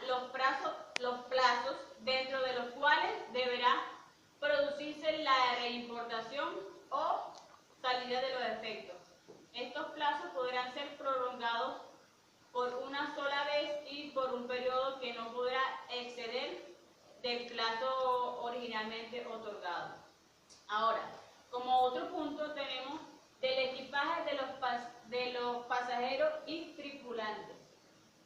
los plazos dentro de los cuales deberá producirse la reimportación o salida de los efectos. Estos plazos podrán ser prolongados por una sola vez y por un periodo que no podrá exceder del plazo originalmente otorgado. Ahora, como otro punto tenemos del equipaje de los pasajeros y tripulantes.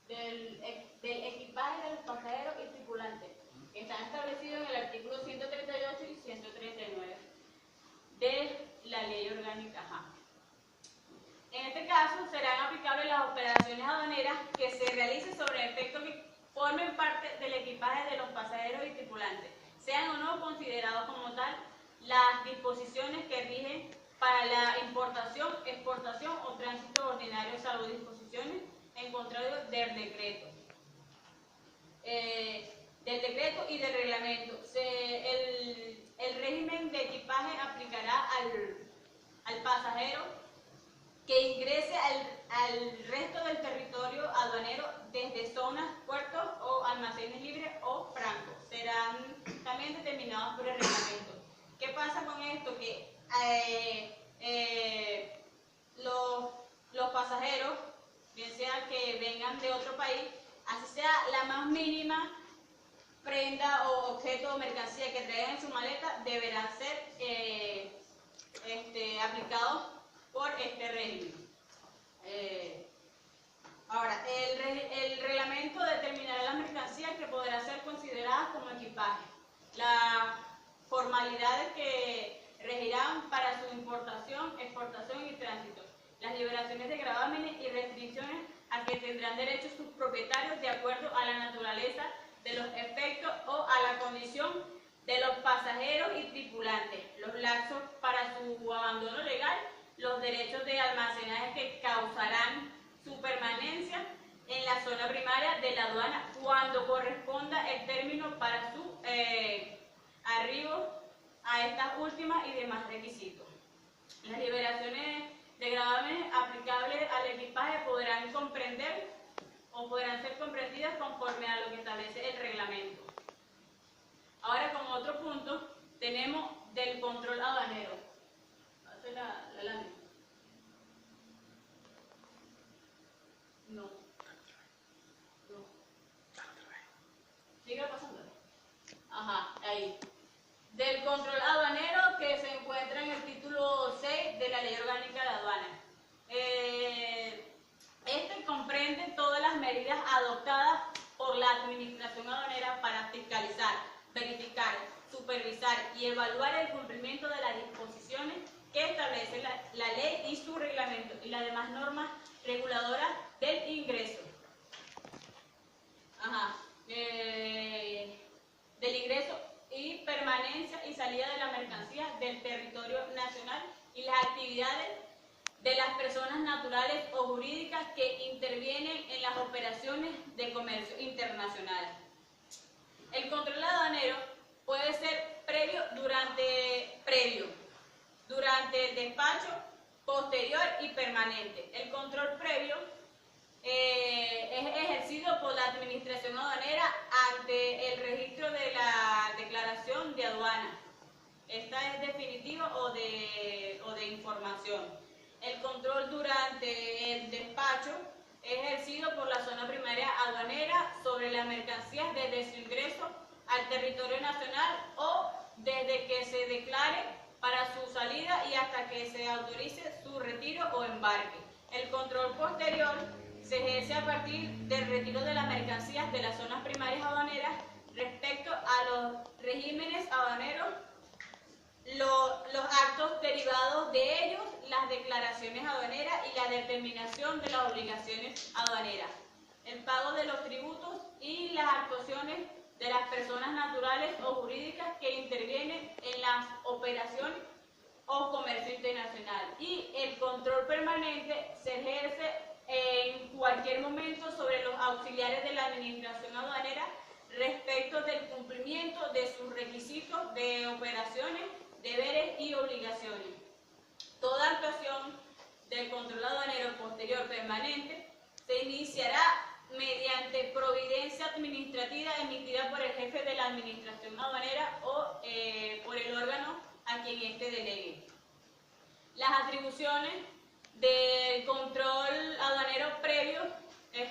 Del equipaje de los pasajeros y tripulantes, que están establecidos en el artículo 138 y 139 de la Ley Orgánica. En este caso serán aplicables las operaciones aduaneras que se realicen sobre efectos que formen parte del equipaje de los pasajeros y tripulantes, sean o no considerados como tal las disposiciones que rigen para la importación, exportación o tránsito ordinario, salvo disposiciones en contrario del decreto. del decreto y del reglamento. El régimen de equipaje aplicará al pasajero que ingrese al resto del territorio aduanero desde zonas, puertos o almacenes libres o francos. Serán también determinados por el reglamento. ¿Qué pasa con esto? Que los pasajeros, bien sea que vengan de otro país, así sea la más mínima prenda o objeto o mercancía que traigan en su maleta, deberán ser aplicados por este régimen. Ahora, el reglamento determinará las mercancías que podrán ser consideradas como equipaje, las formalidades que regirán para su importación, exportación y tránsito, las liberaciones de gravámenes y restricciones a que tendrán derecho sus propietarios de acuerdo a la naturaleza de los efectos o a la condición de los pasajeros y tripulantes, los lapsos para su abandono legal, los derechos de almacenaje que causarán su permanencia en la zona primaria de la aduana cuando corresponda el término para su arribo a estas últimas y demás requisitos. Las liberaciones de gravámenes aplicables al equipaje podrán comprender o podrán ser comprendidas conforme a lo que establece el reglamento. Ahora, como otro punto, tenemos del control aduanero. ¿Hace la lámina? No. Sigue pasando. Ajá, ahí. Del control aduanero que se encuentra en el título 6 de la Ley Orgánica de Aduanas. Este comprende todas las medidas adoptadas por la Administración Aduanera para fiscalizar, verificar, supervisar y evaluar el cumplimiento de las disposiciones que establece la ley y su reglamento y las demás normas reguladoras del ingreso. Del ingreso y permanencia y salida de la mercancía del territorio nacional y las actividades de las personas naturales o jurídicas que intervienen en las operaciones de comercio internacional. El control aduanero puede ser previo, durante el despacho, posterior y permanente. El control previo es ejercido por la Administración Aduanera ante el registro de la declaración de aduana. Esta es definitiva o de información. El control durante el despacho es ejercido por la zona primaria aduanera sobre las mercancías desde su ingreso al territorio nacional o desde que se declare para su salida y hasta que se autorice su retiro o embarque. El control posterior se ejerce a partir del retiro de las mercancías de las zonas primarias aduaneras respecto a los regímenes aduaneros, los actos derivados de ellos, las declaraciones aduaneras y la determinación de las obligaciones aduaneras, el pago de los tributos y las actuaciones de las personas naturales o jurídicas que intervienen en las operaciones o comercio internacional. Y el control permanente se ejerce en cualquier momento sobre los auxiliares de la Administración Aduanera respecto del cumplimiento de sus requisitos de operaciones, deberes y obligaciones. Toda actuación del control aduanero posterior permanente se iniciará mediante providencia administrativa emitida por el jefe de la Administración Aduanera o por el órgano a quien éste delegue. Las atribuciones del control aduanero previo, en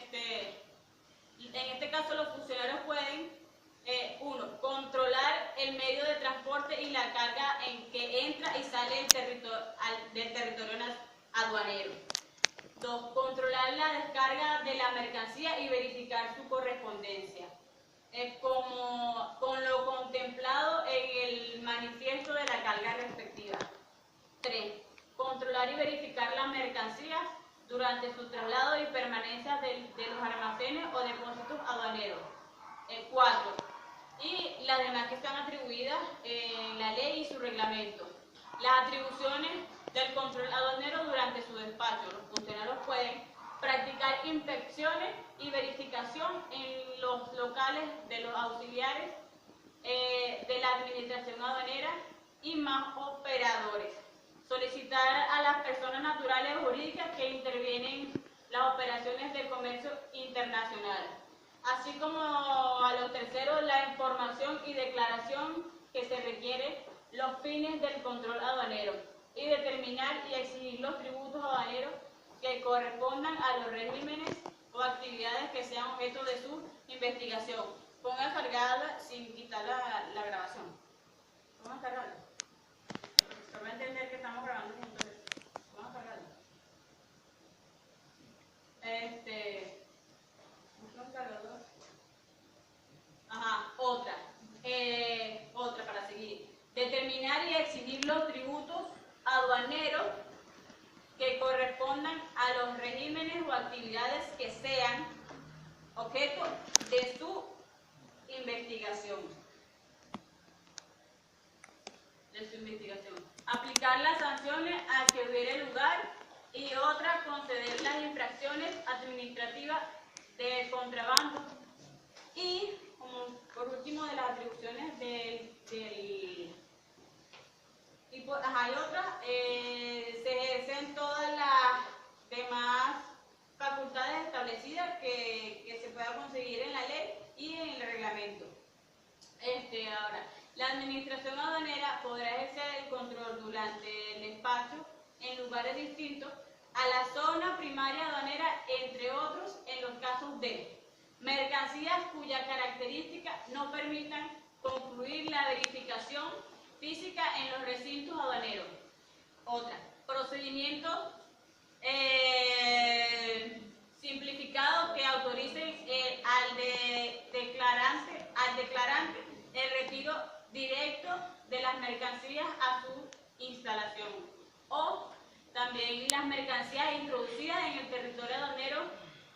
este caso los funcionarios pueden 1. Controlar el medio de transporte y la carga en que entra y sale del territorio aduanero. 2. Controlar la descarga de la mercancía y verificar su correspondencia, con lo contemplado en el manifiesto de la carga respectiva. 3. Controlar y verificar las mercancías durante su traslado y permanencia de los almacenes o depósitos aduaneros. 4. Y las demás que están atribuidas en la ley y su reglamento. Las atribuciones del control aduanero durante su despacho. Los funcionarios pueden practicar inspecciones inspecciones y verificación en los locales de los auxiliares de la administración aduanera y más operadores. Solicitar a las personas naturales o jurídicas que intervienen las operaciones de comercio internacional, así como a los terceros la información y declaración que se requiere los fines del control aduanero y determinar y exigir los tributos aduaneros que correspondan a los regímenes o actividades que sean objeto de su investigación. Ponga cargada sin quitar la grabación. Ponga cargada. Se va a entender que estamos grabando juntos. Ponga cargada. Un cargador. Ajá, otra para seguir. Determinar y exigir los tributos aduaneros que correspondan a los regímenes o actividades que sean objeto de su investigación. Aplicar las sanciones al que hubiere lugar y otra, conceder las infracciones administrativas de contrabando. Y, como por último, de las atribuciones hay otras, se ejercen todas las demás facultades establecidas que se pueda conseguir en la ley y en el reglamento. Ahora, la administración aduanera podrá ejercer el control durante el despacho en lugares distintos a la zona primaria aduanera, entre otros, en los casos de mercancías cuyas características no permitan concluir la verificación física en los recintos aduaneros. Otra, procedimientos simplificados que autoricen al declarante el retiro directo de las mercancías a su instalación, o también las mercancías introducidas en el territorio aduanero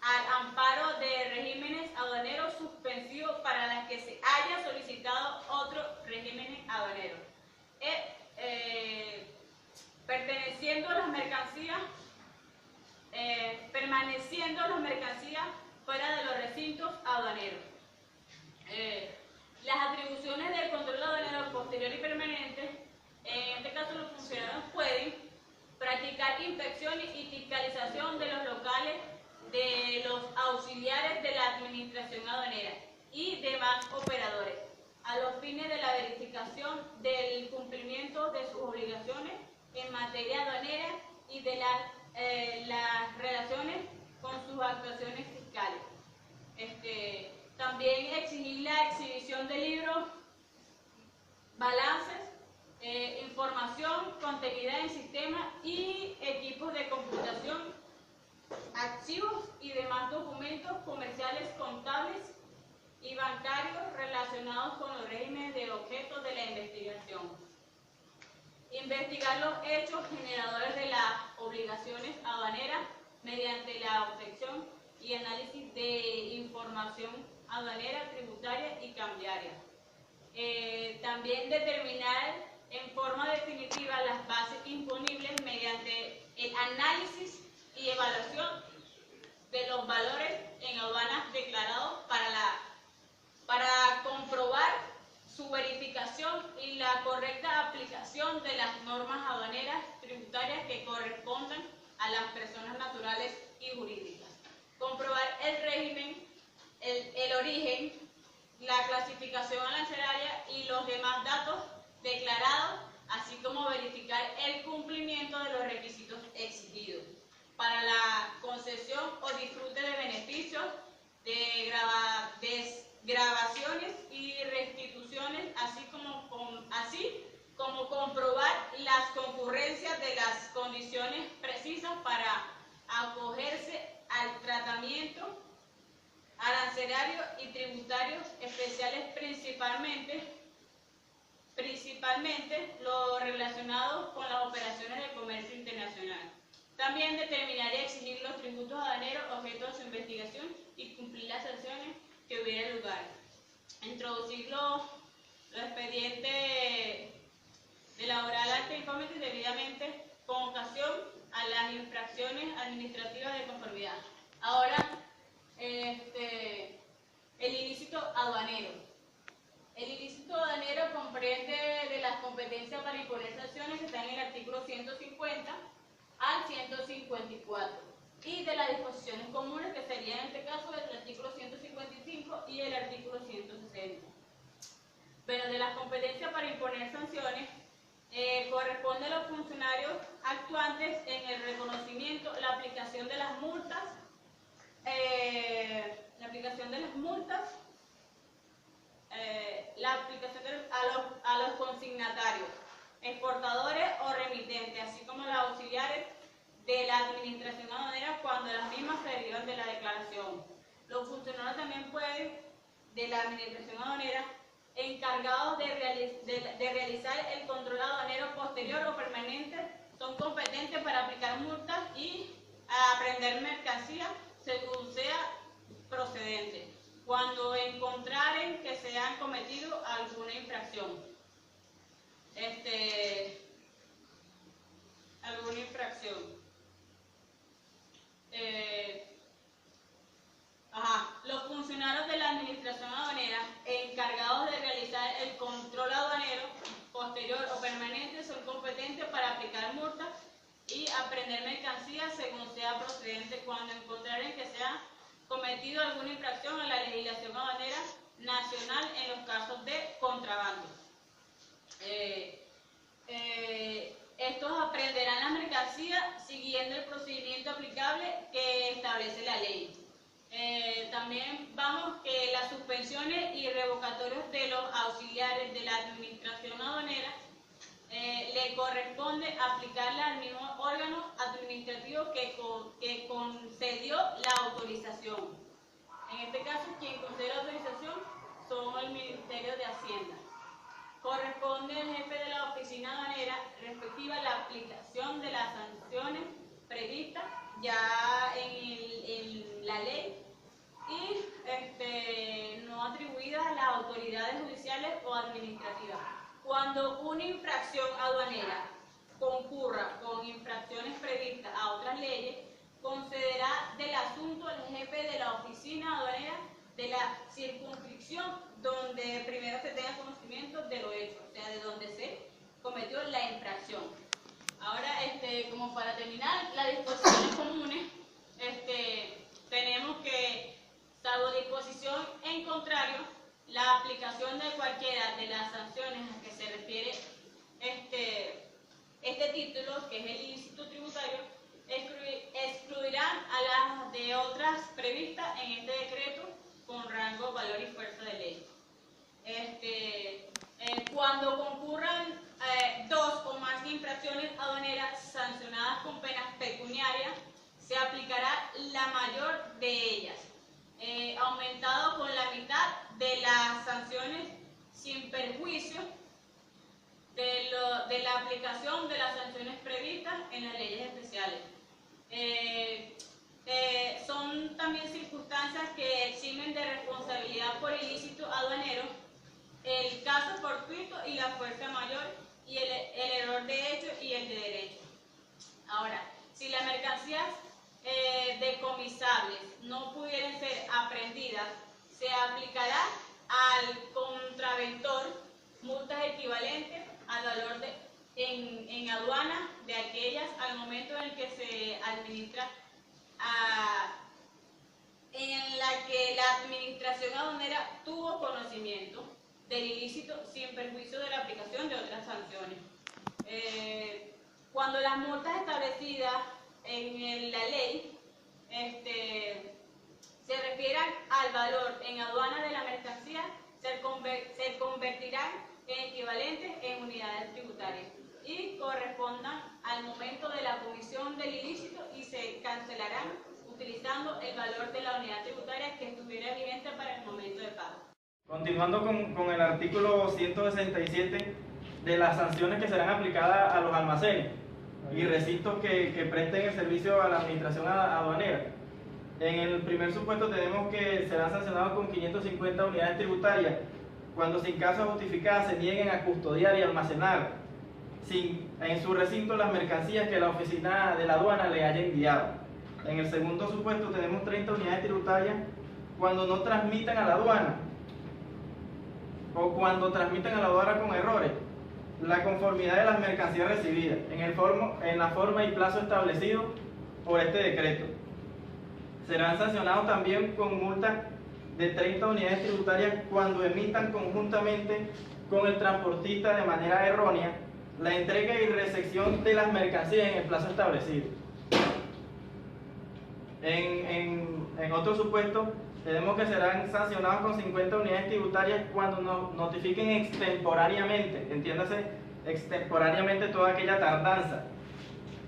al amparo de regímenes aduaneros suspensivos para las que se haya solicitado otro régimen aduanero. Permaneciendo las mercancías fuera de los recintos aduaneros. Las atribuciones del control aduanero posterior y permanente, en este caso los funcionarios pueden practicar inspecciones y fiscalización de los locales de los auxiliares de la administración aduanera y demás operadores, a los fines de la verificación del cumplimiento de sus obligaciones en materia aduanera y de las relaciones con sus actuaciones fiscales. También exigir la exhibición de libros, balances, información contenida en sistemas y equipos de computación, archivos y demás documentos comerciales, contables y bancarios relacionados con los regímenes de objeto de la investigación. Investigar los hechos generadores de las obligaciones aduaneras mediante la obtención y análisis de información aduanera, tributaria y cambiaria. También determinar en forma definitiva las bases imponibles mediante el análisis y evaluación de los valores en aduanas declarados para comprobar su verificación y la correcta aplicación de las normas aduaneras tributarias que correspondan a las personas naturales y jurídicas. Comprobar el régimen, el origen, la clasificación arancelaria y los demás datos declarados, así como verificar el cumplimiento de los requisitos exigidos para la concesión o disfrute de beneficios, de grabaciones y restituciones, así como comprobar las concurrencias de las condiciones precisas para acogerse al tratamiento arancelario y tributarios especiales, principalmente lo relacionado con las operaciones de comercio internacional. También determinar y exigir los tributos aduaneros objeto de su investigación y cumplir las sanciones que hubiera lugar. Introducir los expedientes de elaborar acta informe debidamente con ocasión a las infracciones administrativas de conformidad. Ahora, aduanero. El ilícito aduanero comprende de las competencias para imponer sanciones que están en el artículo 150 al 154 y de las disposiciones comunes que serían en este caso el artículo 155 y el artículo 160. Pero de las competencias para imponer sanciones corresponde a los funcionarios actuantes en el reconocimiento, la aplicación de las multas, a los consignatarios, exportadores o remitentes, así como los auxiliares de la administración aduanera cuando las mismas se derivan de la declaración. Los funcionarios también pueden, de la administración aduanera, encargados de realizar el control aduanero posterior o permanente, son competentes para aplicar multas y apreender mercancía según sea procedente, cuando encontraren que se han cometido alguna infracción. Los funcionarios de la administración aduanera encargados de realizar el control aduanero posterior o permanente son competentes para aplicar multas y apreender mercancías según sea procedente cuando encontraren que se ha cometido alguna infracción a la legislación aduanera nacional en los casos de contrabando. Estos aprenderán la mercancía siguiendo el procedimiento aplicable que establece la ley. También vamos que las suspensiones y revocatorios de los auxiliares de la administración aduanera le corresponde aplicarla al mismo órgano administrativo que concedió la autorización. En este caso, quien concede la autorización son el Ministerio de Hacienda. Corresponde al jefe de la oficina aduanera respectiva la aplicación de las sanciones previstas ya en la ley y no atribuidas a las autoridades judiciales o administrativas. Cuando una infracción aduanera concurra con infracciones previstas a otras leyes, concederá del asunto el jefe de la oficina aduanera de la circunscripción donde primero se tenga conocimiento de lo hecho, o sea, de donde se cometió la infracción. Ahora, como para terminar, las disposiciones comunes, tenemos que, salvo disposición en contrario, la aplicación de cualquiera de las sanciones a que se refiere este título, que es el ilícito tributario, excluirán a las de otras previstas en este decreto con rango, valor y fuerza de ley. Cuando concurran dos o más infracciones aduaneras sancionadas con penas pecuniarias, se aplicará la mayor de ellas, aumentado con la mitad de las sanciones sin perjuicio de la aplicación de las sanciones previstas en las leyes especiales. Son también circunstancias que eximen de responsabilidad por ilícito aduanero el caso fortuito y la fuerza mayor y el error de hecho y el de derecho. Ahora, si las mercancías decomisables no pudieran ser aprehendidas, se aplicará al contraventor multas equivalentes al valor en aduana de aquellas al momento en el que se administra, en la que la administración aduanera tuvo conocimiento del ilícito sin perjuicio de la aplicación de otras sanciones. Cuando las multas establecidas en la ley se refieran al valor en aduana de la mercancía, se convertirán en equivalentes en unidades tributarias y correspondan al momento de la comisión del ilícito y se cancelarán utilizando el valor de la unidad tributaria que estuviera vigente para el momento de pago. Continuando con el artículo 167 de las sanciones que serán aplicadas a los almacenes y recintos que presten el servicio a la administración aduanera. En el primer supuesto tenemos que serán sancionados con 550 unidades tributarias cuando sin causa justificada se nieguen a custodiar y almacenar en su recinto las mercancías que la oficina de la aduana le haya enviado. En el segundo supuesto tenemos 30 unidades tributarias cuando no transmitan a la aduana o cuando transmiten a la aduana con errores la conformidad de las mercancías recibidas en la forma y plazo establecido por este decreto. Serán sancionados también con multa de 30 unidades tributarias cuando emitan conjuntamente con el transportista de manera errónea la entrega y recepción de las mercancías en el plazo establecido. En otro supuesto, tenemos que serán sancionados con 50 unidades tributarias cuando nos notifiquen extemporáneamente, entiéndase, extemporáneamente toda aquella tardanza.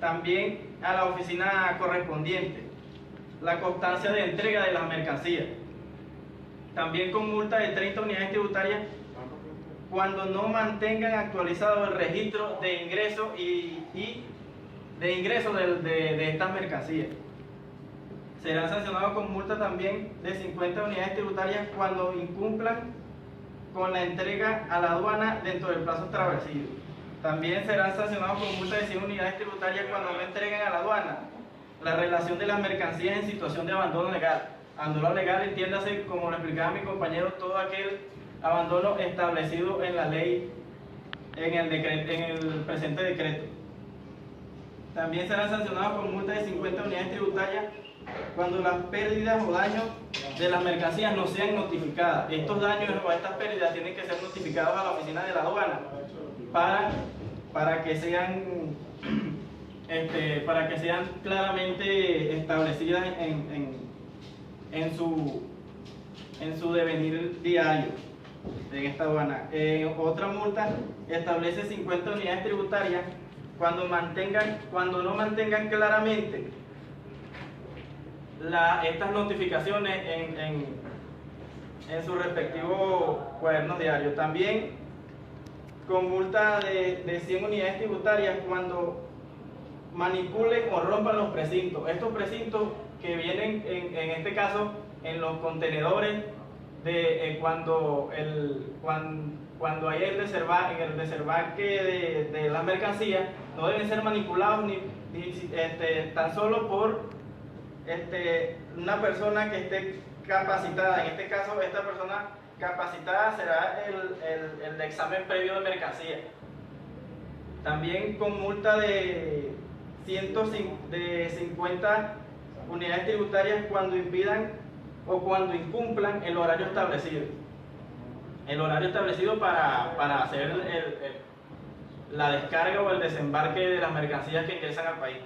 También a la oficina correspondiente, la constancia de entrega de las mercancías. También con multa de 30 unidades tributarias cuando no mantengan actualizado el registro de ingreso de estas mercancías. Serán sancionados con multa también de 50 unidades tributarias cuando incumplan con la entrega a la aduana dentro del plazo establecido. También serán sancionados con multa de 100 unidades tributarias cuando no entreguen a la aduana la relación de las mercancías en situación de abandono legal. Abandono legal, entiéndase, como lo explicaba mi compañero, todo aquel abandono establecido en la ley, en el presente decreto. También serán sancionados con multa de 50 unidades tributarias cuando las pérdidas o daños de las mercancías no sean notificadas. Estos daños o estas pérdidas tienen que ser notificados a la oficina de la aduana para que sean claramente establecidas en su devenir diario en esta aduana. Otra multa establece 50 unidades tributarias cuando no mantengan claramente estas notificaciones en su respectivo cuaderno diario. También con multa de 100 unidades tributarias cuando manipulen o rompan los precintos. Estos precintos que vienen en este caso en los contenedores cuando hay el desembarque de las mercancías, no deben ser manipulados ni tan solo por una persona que esté capacitada. En este caso, esta persona capacitada será el examen previo de mercancía. También con multa de 50 unidades tributarias cuando impidan o cuando incumplan el horario establecido. El horario establecido para hacer la descarga o el desembarque de las mercancías que ingresan al país.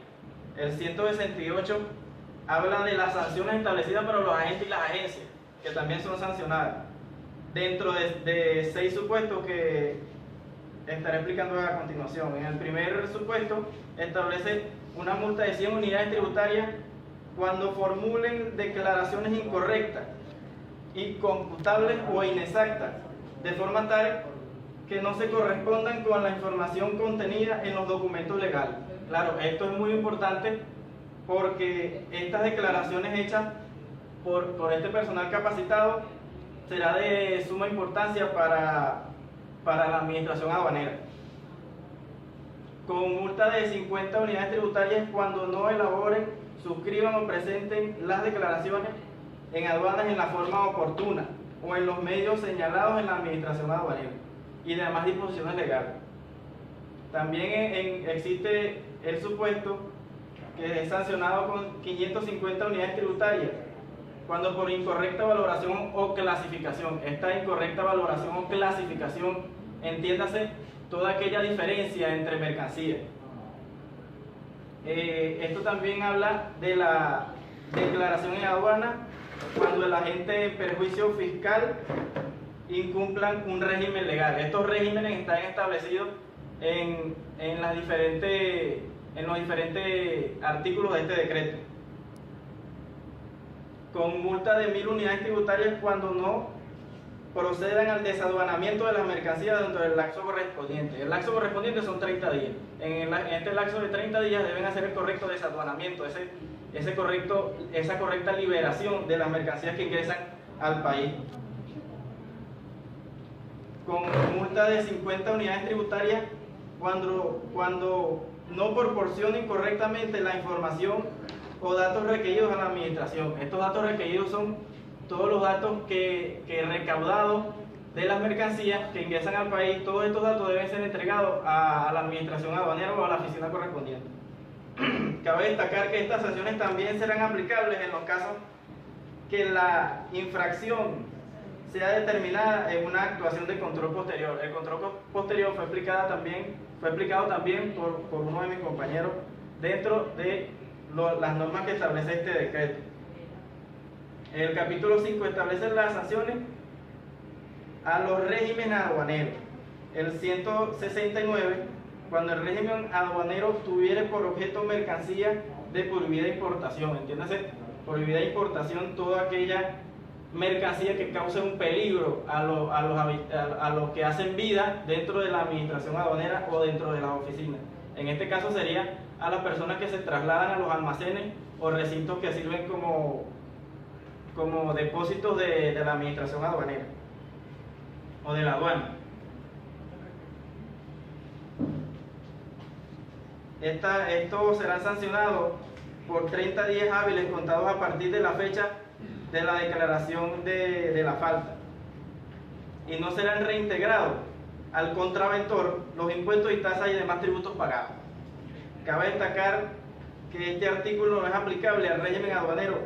El 168 habla de las sanciones establecidas para los agentes y las agencias, que también son sancionadas. Dentro de 6 supuestos que estaré explicando a continuación. En el primer supuesto establece una multa de 100 unidades tributarias cuando formulen declaraciones incorrectas, incomputables o inexactas, de forma tal que no se correspondan con la información contenida en los documentos legales. Claro, esto es muy importante porque estas declaraciones hechas por este personal capacitado será de suma importancia para la administración aduanera. Con multa de 50 unidades tributarias cuando no elaboren, suscriban o presenten las declaraciones en aduanas en la forma oportuna o en los medios señalados en la administración aduanera y demás disposiciones legales. También existe el supuesto que es sancionado con 550 unidades tributarias cuando por incorrecta valoración o clasificación. Esta incorrecta valoración o clasificación, entiéndase, toda aquella diferencia entre mercancías. Esto también habla de la declaración en aduana cuando el agente de perjuicio fiscal incumplan un régimen legal. Estos regímenes están establecidos en los diferentes artículos de este decreto. Con multa de 1000 unidades tributarias cuando no procedan al desaduanamiento de las mercancías dentro del lapso correspondiente. El lapso correspondiente son 30 días. En este lapso de 30 días deben hacer el correcto desaduanamiento, esa correcta liberación de las mercancías que ingresan al país. Con multa de 50 unidades tributarias cuando no proporcionen correctamente la información o datos requeridos a la administración. Estos datos requeridos son todos los datos que recaudados de las mercancías que ingresan al país. Todos estos datos deben ser entregados a la administración aduanera o a la oficina correspondiente. Cabe destacar que estas sanciones también serán aplicables en los casos que la infracción sea determinada en una actuación de control posterior. El control posterior fue aplicado también por uno de mis compañeros dentro de las normas que establece este decreto. El capítulo 5 establece las sanciones a los regímenes aduaneros. El 169, cuando el régimen aduanero tuviere por objeto mercancía de prohibida importación, entiéndase, prohibida importación toda aquella mercancía que cause un peligro a los que hacen vida dentro de la administración aduanera o dentro de las oficinas. En este caso sería a las personas que se trasladan a los almacenes o recintos que sirven como depósitos de la administración aduanera o de la aduana. Estos serán sancionados por 30 días hábiles contados a partir de la fecha de la declaración de la falta, y no serán reintegrados al contraventor los impuestos y tasas y demás tributos pagados. Cabe destacar que este artículo no es aplicable al régimen aduanero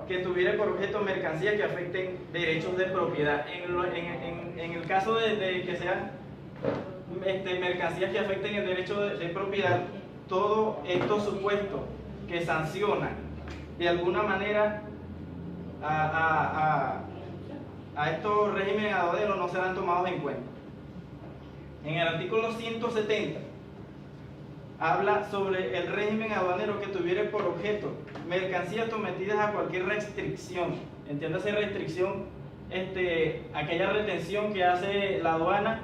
que tuviera por objeto mercancías que afecten derechos de propiedad. En el caso de que sean mercancías que afecten el derecho de propiedad, todos estos supuestos que sancionan de alguna manera a estos regímenes aduaneros no serán tomados en cuenta. En el artículo 170 habla sobre el régimen aduanero que tuviere por objeto mercancías sometidas a cualquier restricción. Entiéndase restricción, aquella retención que hace la aduana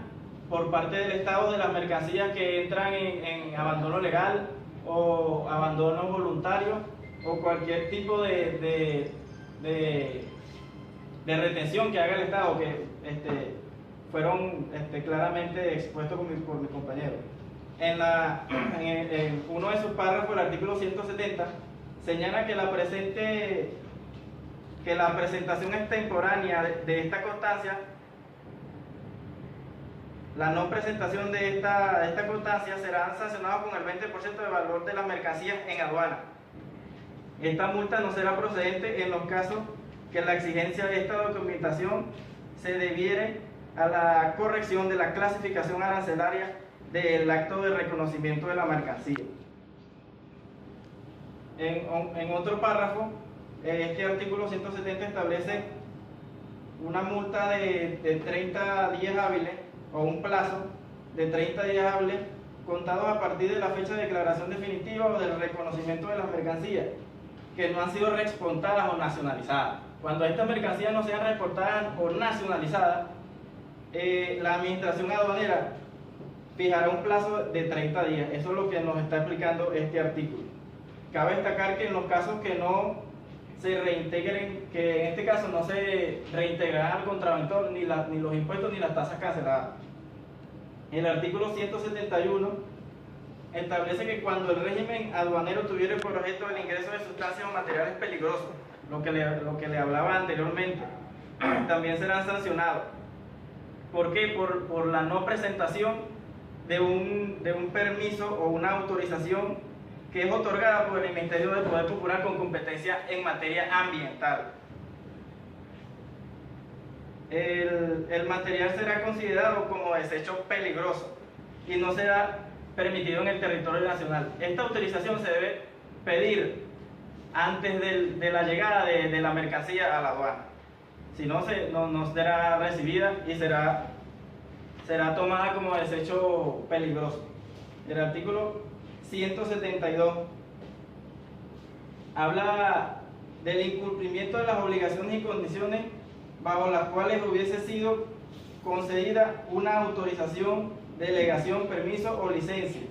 por parte del Estado de las mercancías que entran en abandono legal o abandono voluntario o cualquier tipo de retención que haga el Estado, que fueron claramente expuestos por mis compañeros. En uno de sus párrafos, el artículo 170, señala que la presentación extemporánea de esta constancia, la no presentación de esta constancia serán sancionados con el 20% del valor de las mercancías en aduana. Esta multa no será procedente en los casos que la exigencia de esta documentación se debiere a la corrección de la clasificación arancelaria del acto de reconocimiento de la mercancía. En otro párrafo, este artículo 170 establece una multa de 30 días hábiles o un plazo de 30 días hábiles contados a partir de la fecha de declaración definitiva o del reconocimiento de las mercancías que no han sido reexportadas o nacionalizadas. Cuando estas mercancías no sean reexportadas o nacionalizadas, la administración aduanera fijará un plazo de 30 días. Eso es lo que nos está explicando este artículo. Cabe destacar que en los casos que no se reintegren, que en este caso no se reintegrarán al contraventor ni los impuestos ni las tasas canceladas. El artículo 171 establece que cuando el régimen aduanero tuviera por objeto el ingreso de sustancias o materiales peligrosos, lo que le hablaba anteriormente, también serán sancionados. ¿Por qué? Por la no presentación de un permiso o una autorización que es otorgada por el Ministerio del Poder Popular con competencia en materia ambiental. El material será considerado como desecho peligroso y no será permitido en el territorio nacional. Esta autorización se debe pedir antes de la llegada de la mercancía a la aduana. Si no, no será recibida y será tomada como desecho peligroso. El artículo 172 habla del incumplimiento de las obligaciones y condiciones bajo las cuales hubiese sido concedida una autorización, delegación, permiso o licencia,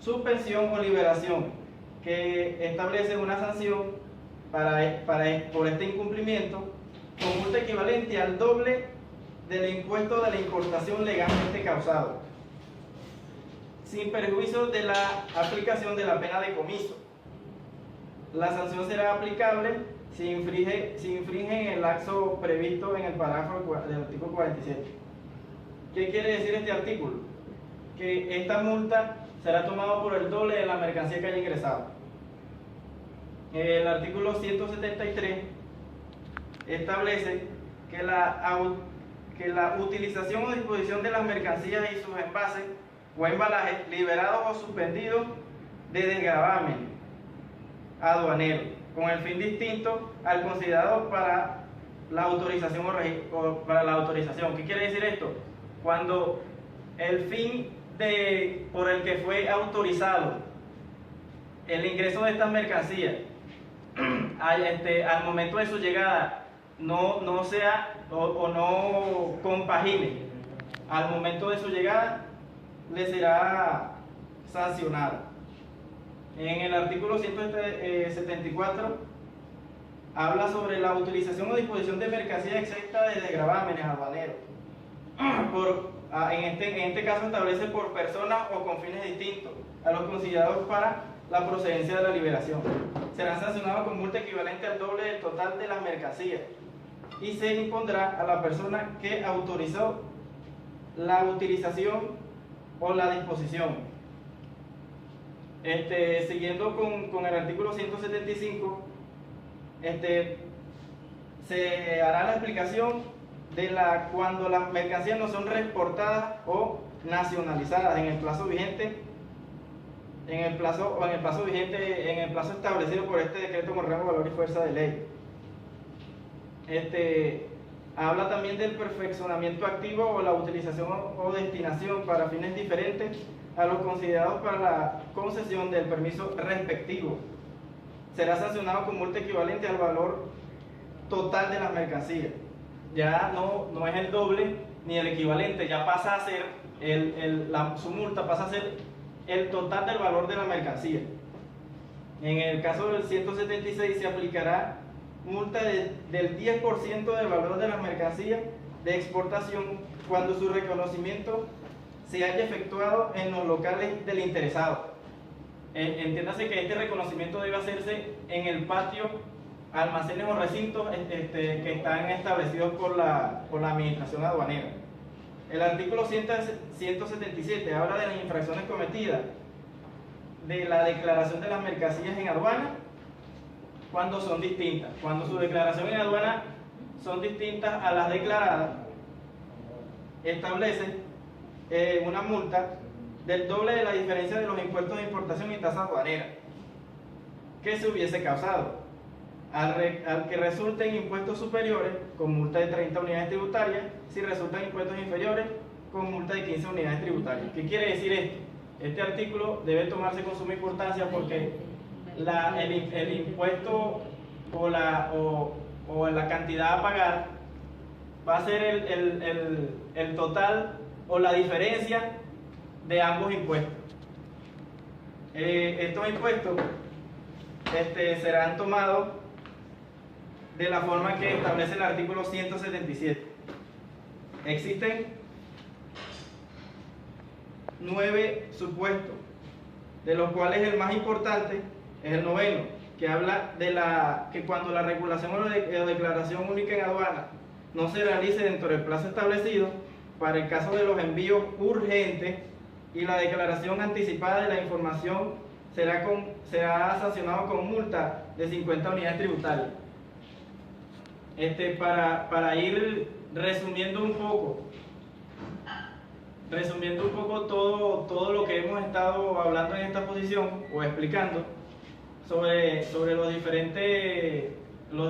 suspensión o liberación, que establece una sanción por este incumplimiento con multa equivalente al doble del impuesto de la importación legalmente causado, sin perjuicio de la aplicación de la pena de comiso. La sanción será aplicable si infringen el lapso previsto en el parágrafo del artículo 47. ¿Qué quiere decir este artículo? Que esta multa será tomada por el doble de la mercancía que haya ingresado. El artículo 173 establece que la utilización o disposición de las mercancías y sus envases o embalajes liberados o suspendidos de desgravamen aduanero, con el fin distinto al considerado para la autorización o para la autorización. ¿Qué quiere decir esto? Cuando el fin por el que fue autorizado el ingreso de estas mercancías al momento de su llegada no sea o no compagine al momento de su llegada, le será sancionado. En el artículo 174 habla sobre la utilización o disposición de mercancías exentas de desgravámenes aduaneros. En este caso establece por personas o con fines distintos a los considerados para la procedencia de la liberación. Serán sancionados con multa equivalente al doble del total de las mercancías y se impondrá a la persona que autorizó la utilización o la disposición. Siguiendo con el artículo 175, se hará la explicación de cuando las mercancías no son reexportadas o nacionalizadas en el plazo vigente, en el plazo establecido por este decreto con rango, valor y fuerza de ley. Habla también del perfeccionamiento activo o la utilización o destinación para fines diferentes a los considerados para la concesión del permiso respectivo. Será sancionado con multa equivalente al valor total de las mercancías. Ya no es el doble ni el equivalente, ya pasa a ser su multa pasa a ser el total del valor de la mercancía. En el caso del 176 se aplicará multa del 10% del valor de las mercancías de exportación cuando su reconocimiento se haya efectuado en los locales del interesado. Entiéndase que este reconocimiento debe hacerse en el patio, almacenes o recintos que están establecidos por la administración aduanera. El artículo 177 habla de las infracciones cometidas, de la declaración de las mercancías en aduana cuando son distintas. Cuando su declaración en aduana son distintas a las declaradas, establece una multa del doble de la diferencia de los impuestos de importación y tasa aduanera que se hubiese causado. Al que resulten impuestos superiores, con multa de 30 unidades tributarias; si resultan impuestos inferiores, con multa de 15 unidades tributarias. ¿Qué quiere decir esto? Este artículo debe tomarse con suma importancia porque el impuesto o la cantidad a pagar va a ser el total o la diferencia de ambos impuestos. Estos impuestos serán tomados de la forma que establece el artículo 177. Existen 9 supuestos, de los cuales el más importante es el 9º, que habla de que cuando la regulación o declaración única en aduana no se realice dentro del plazo establecido, para el caso de los envíos urgentes y la declaración anticipada de la información, será sancionado con multa de 50 unidades tributarias. Para ir resumiendo un poco todo lo que hemos estado hablando en esta posición o explicando sobre los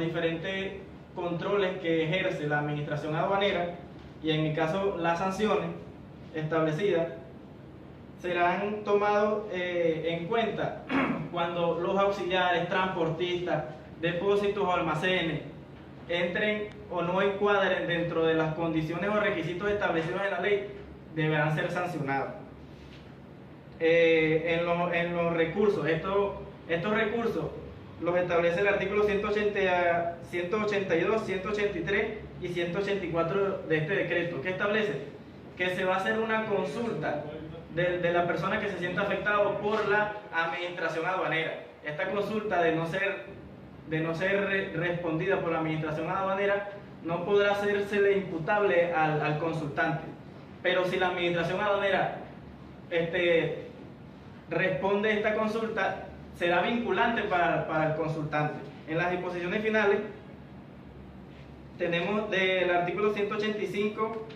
diferentes controles que ejerce la administración aduanera, y en mi caso las sanciones establecidas, serán tomados en cuenta cuando los auxiliares, transportistas, depósitos o almacenes entren o no encuadren dentro de las condiciones o requisitos establecidos en la ley, deberán ser sancionados. En los recursos, estos recursos los establece el artículo 182, 183 y 184 de este decreto, que establece que se va a hacer una consulta de la persona que se sienta afectada por la administración aduanera. Esta consulta, de no ser de no ser respondida por la administración aduanera, no podrá hacérsele imputable al consultante. Pero si la administración aduanera responde esta consulta, será vinculante para el consultante. En las disposiciones finales tenemos del artículo 185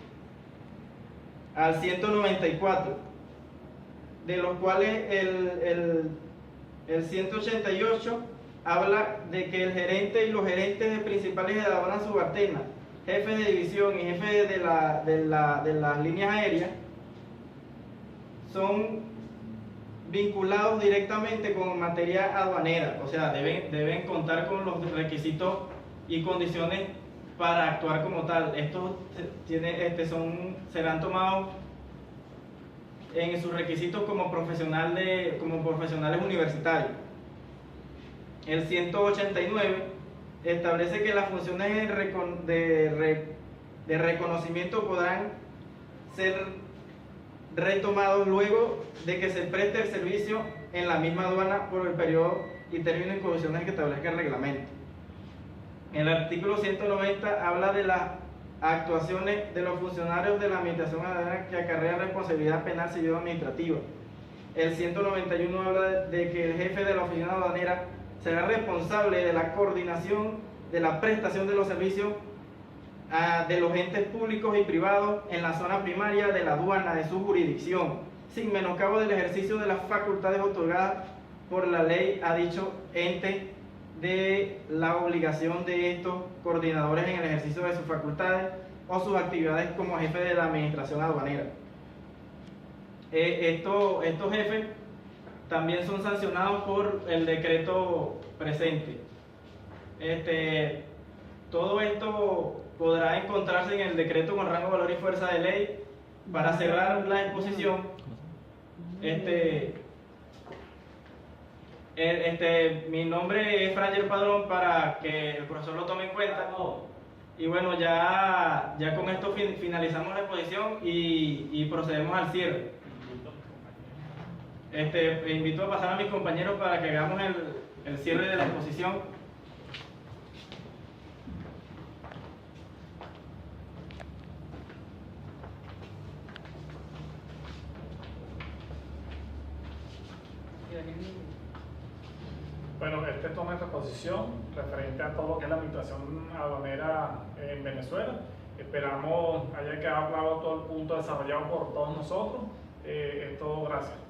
al 194, de los cuales el 188 habla de que el gerente y los gerentes principales de la aduana subalterna, jefes de división y jefes de las líneas aéreas, son vinculados directamente con materia aduanera, o sea, deben contar con los requisitos y condiciones para actuar como tal. Estos serán tomados en sus requisitos como profesionales universitarios. El 189 establece que las funciones de reconocimiento podrán ser retomados luego de que se preste el servicio en la misma aduana por el periodo y términos y condiciones que establezca el reglamento. El artículo 190 habla de las actuaciones de los funcionarios de la administración aduanera que acarrean responsabilidad penal civil o administrativa. El 191 habla de que el jefe de la oficina aduanera será responsable de la coordinación de la prestación de los servicios de los entes públicos y privados en la zona primaria de la aduana de su jurisdicción, sin menoscabo del ejercicio de las facultades otorgadas por la ley a dicho ente, de la obligación de estos coordinadores en el ejercicio de sus facultades o sus actividades como jefe de la administración aduanera. Estos jefes también son sancionados por el decreto presente. Todo esto podrá encontrarse en el decreto con rango, valor y fuerza de ley. Para cerrar la exposición, mi nombre es Franger Padrón, para que el profesor lo tome en cuenta. Y bueno, ya con esto finalizamos la exposición y procedemos al cierre. Invito a pasar a mis compañeros para que hagamos el cierre de la exposición. Bueno, esta es toda nuestra exposición referente a todo lo que es la administración aduanera en Venezuela. Esperamos haya quedado claro todo el punto desarrollado por todos nosotros. Es todo, gracias.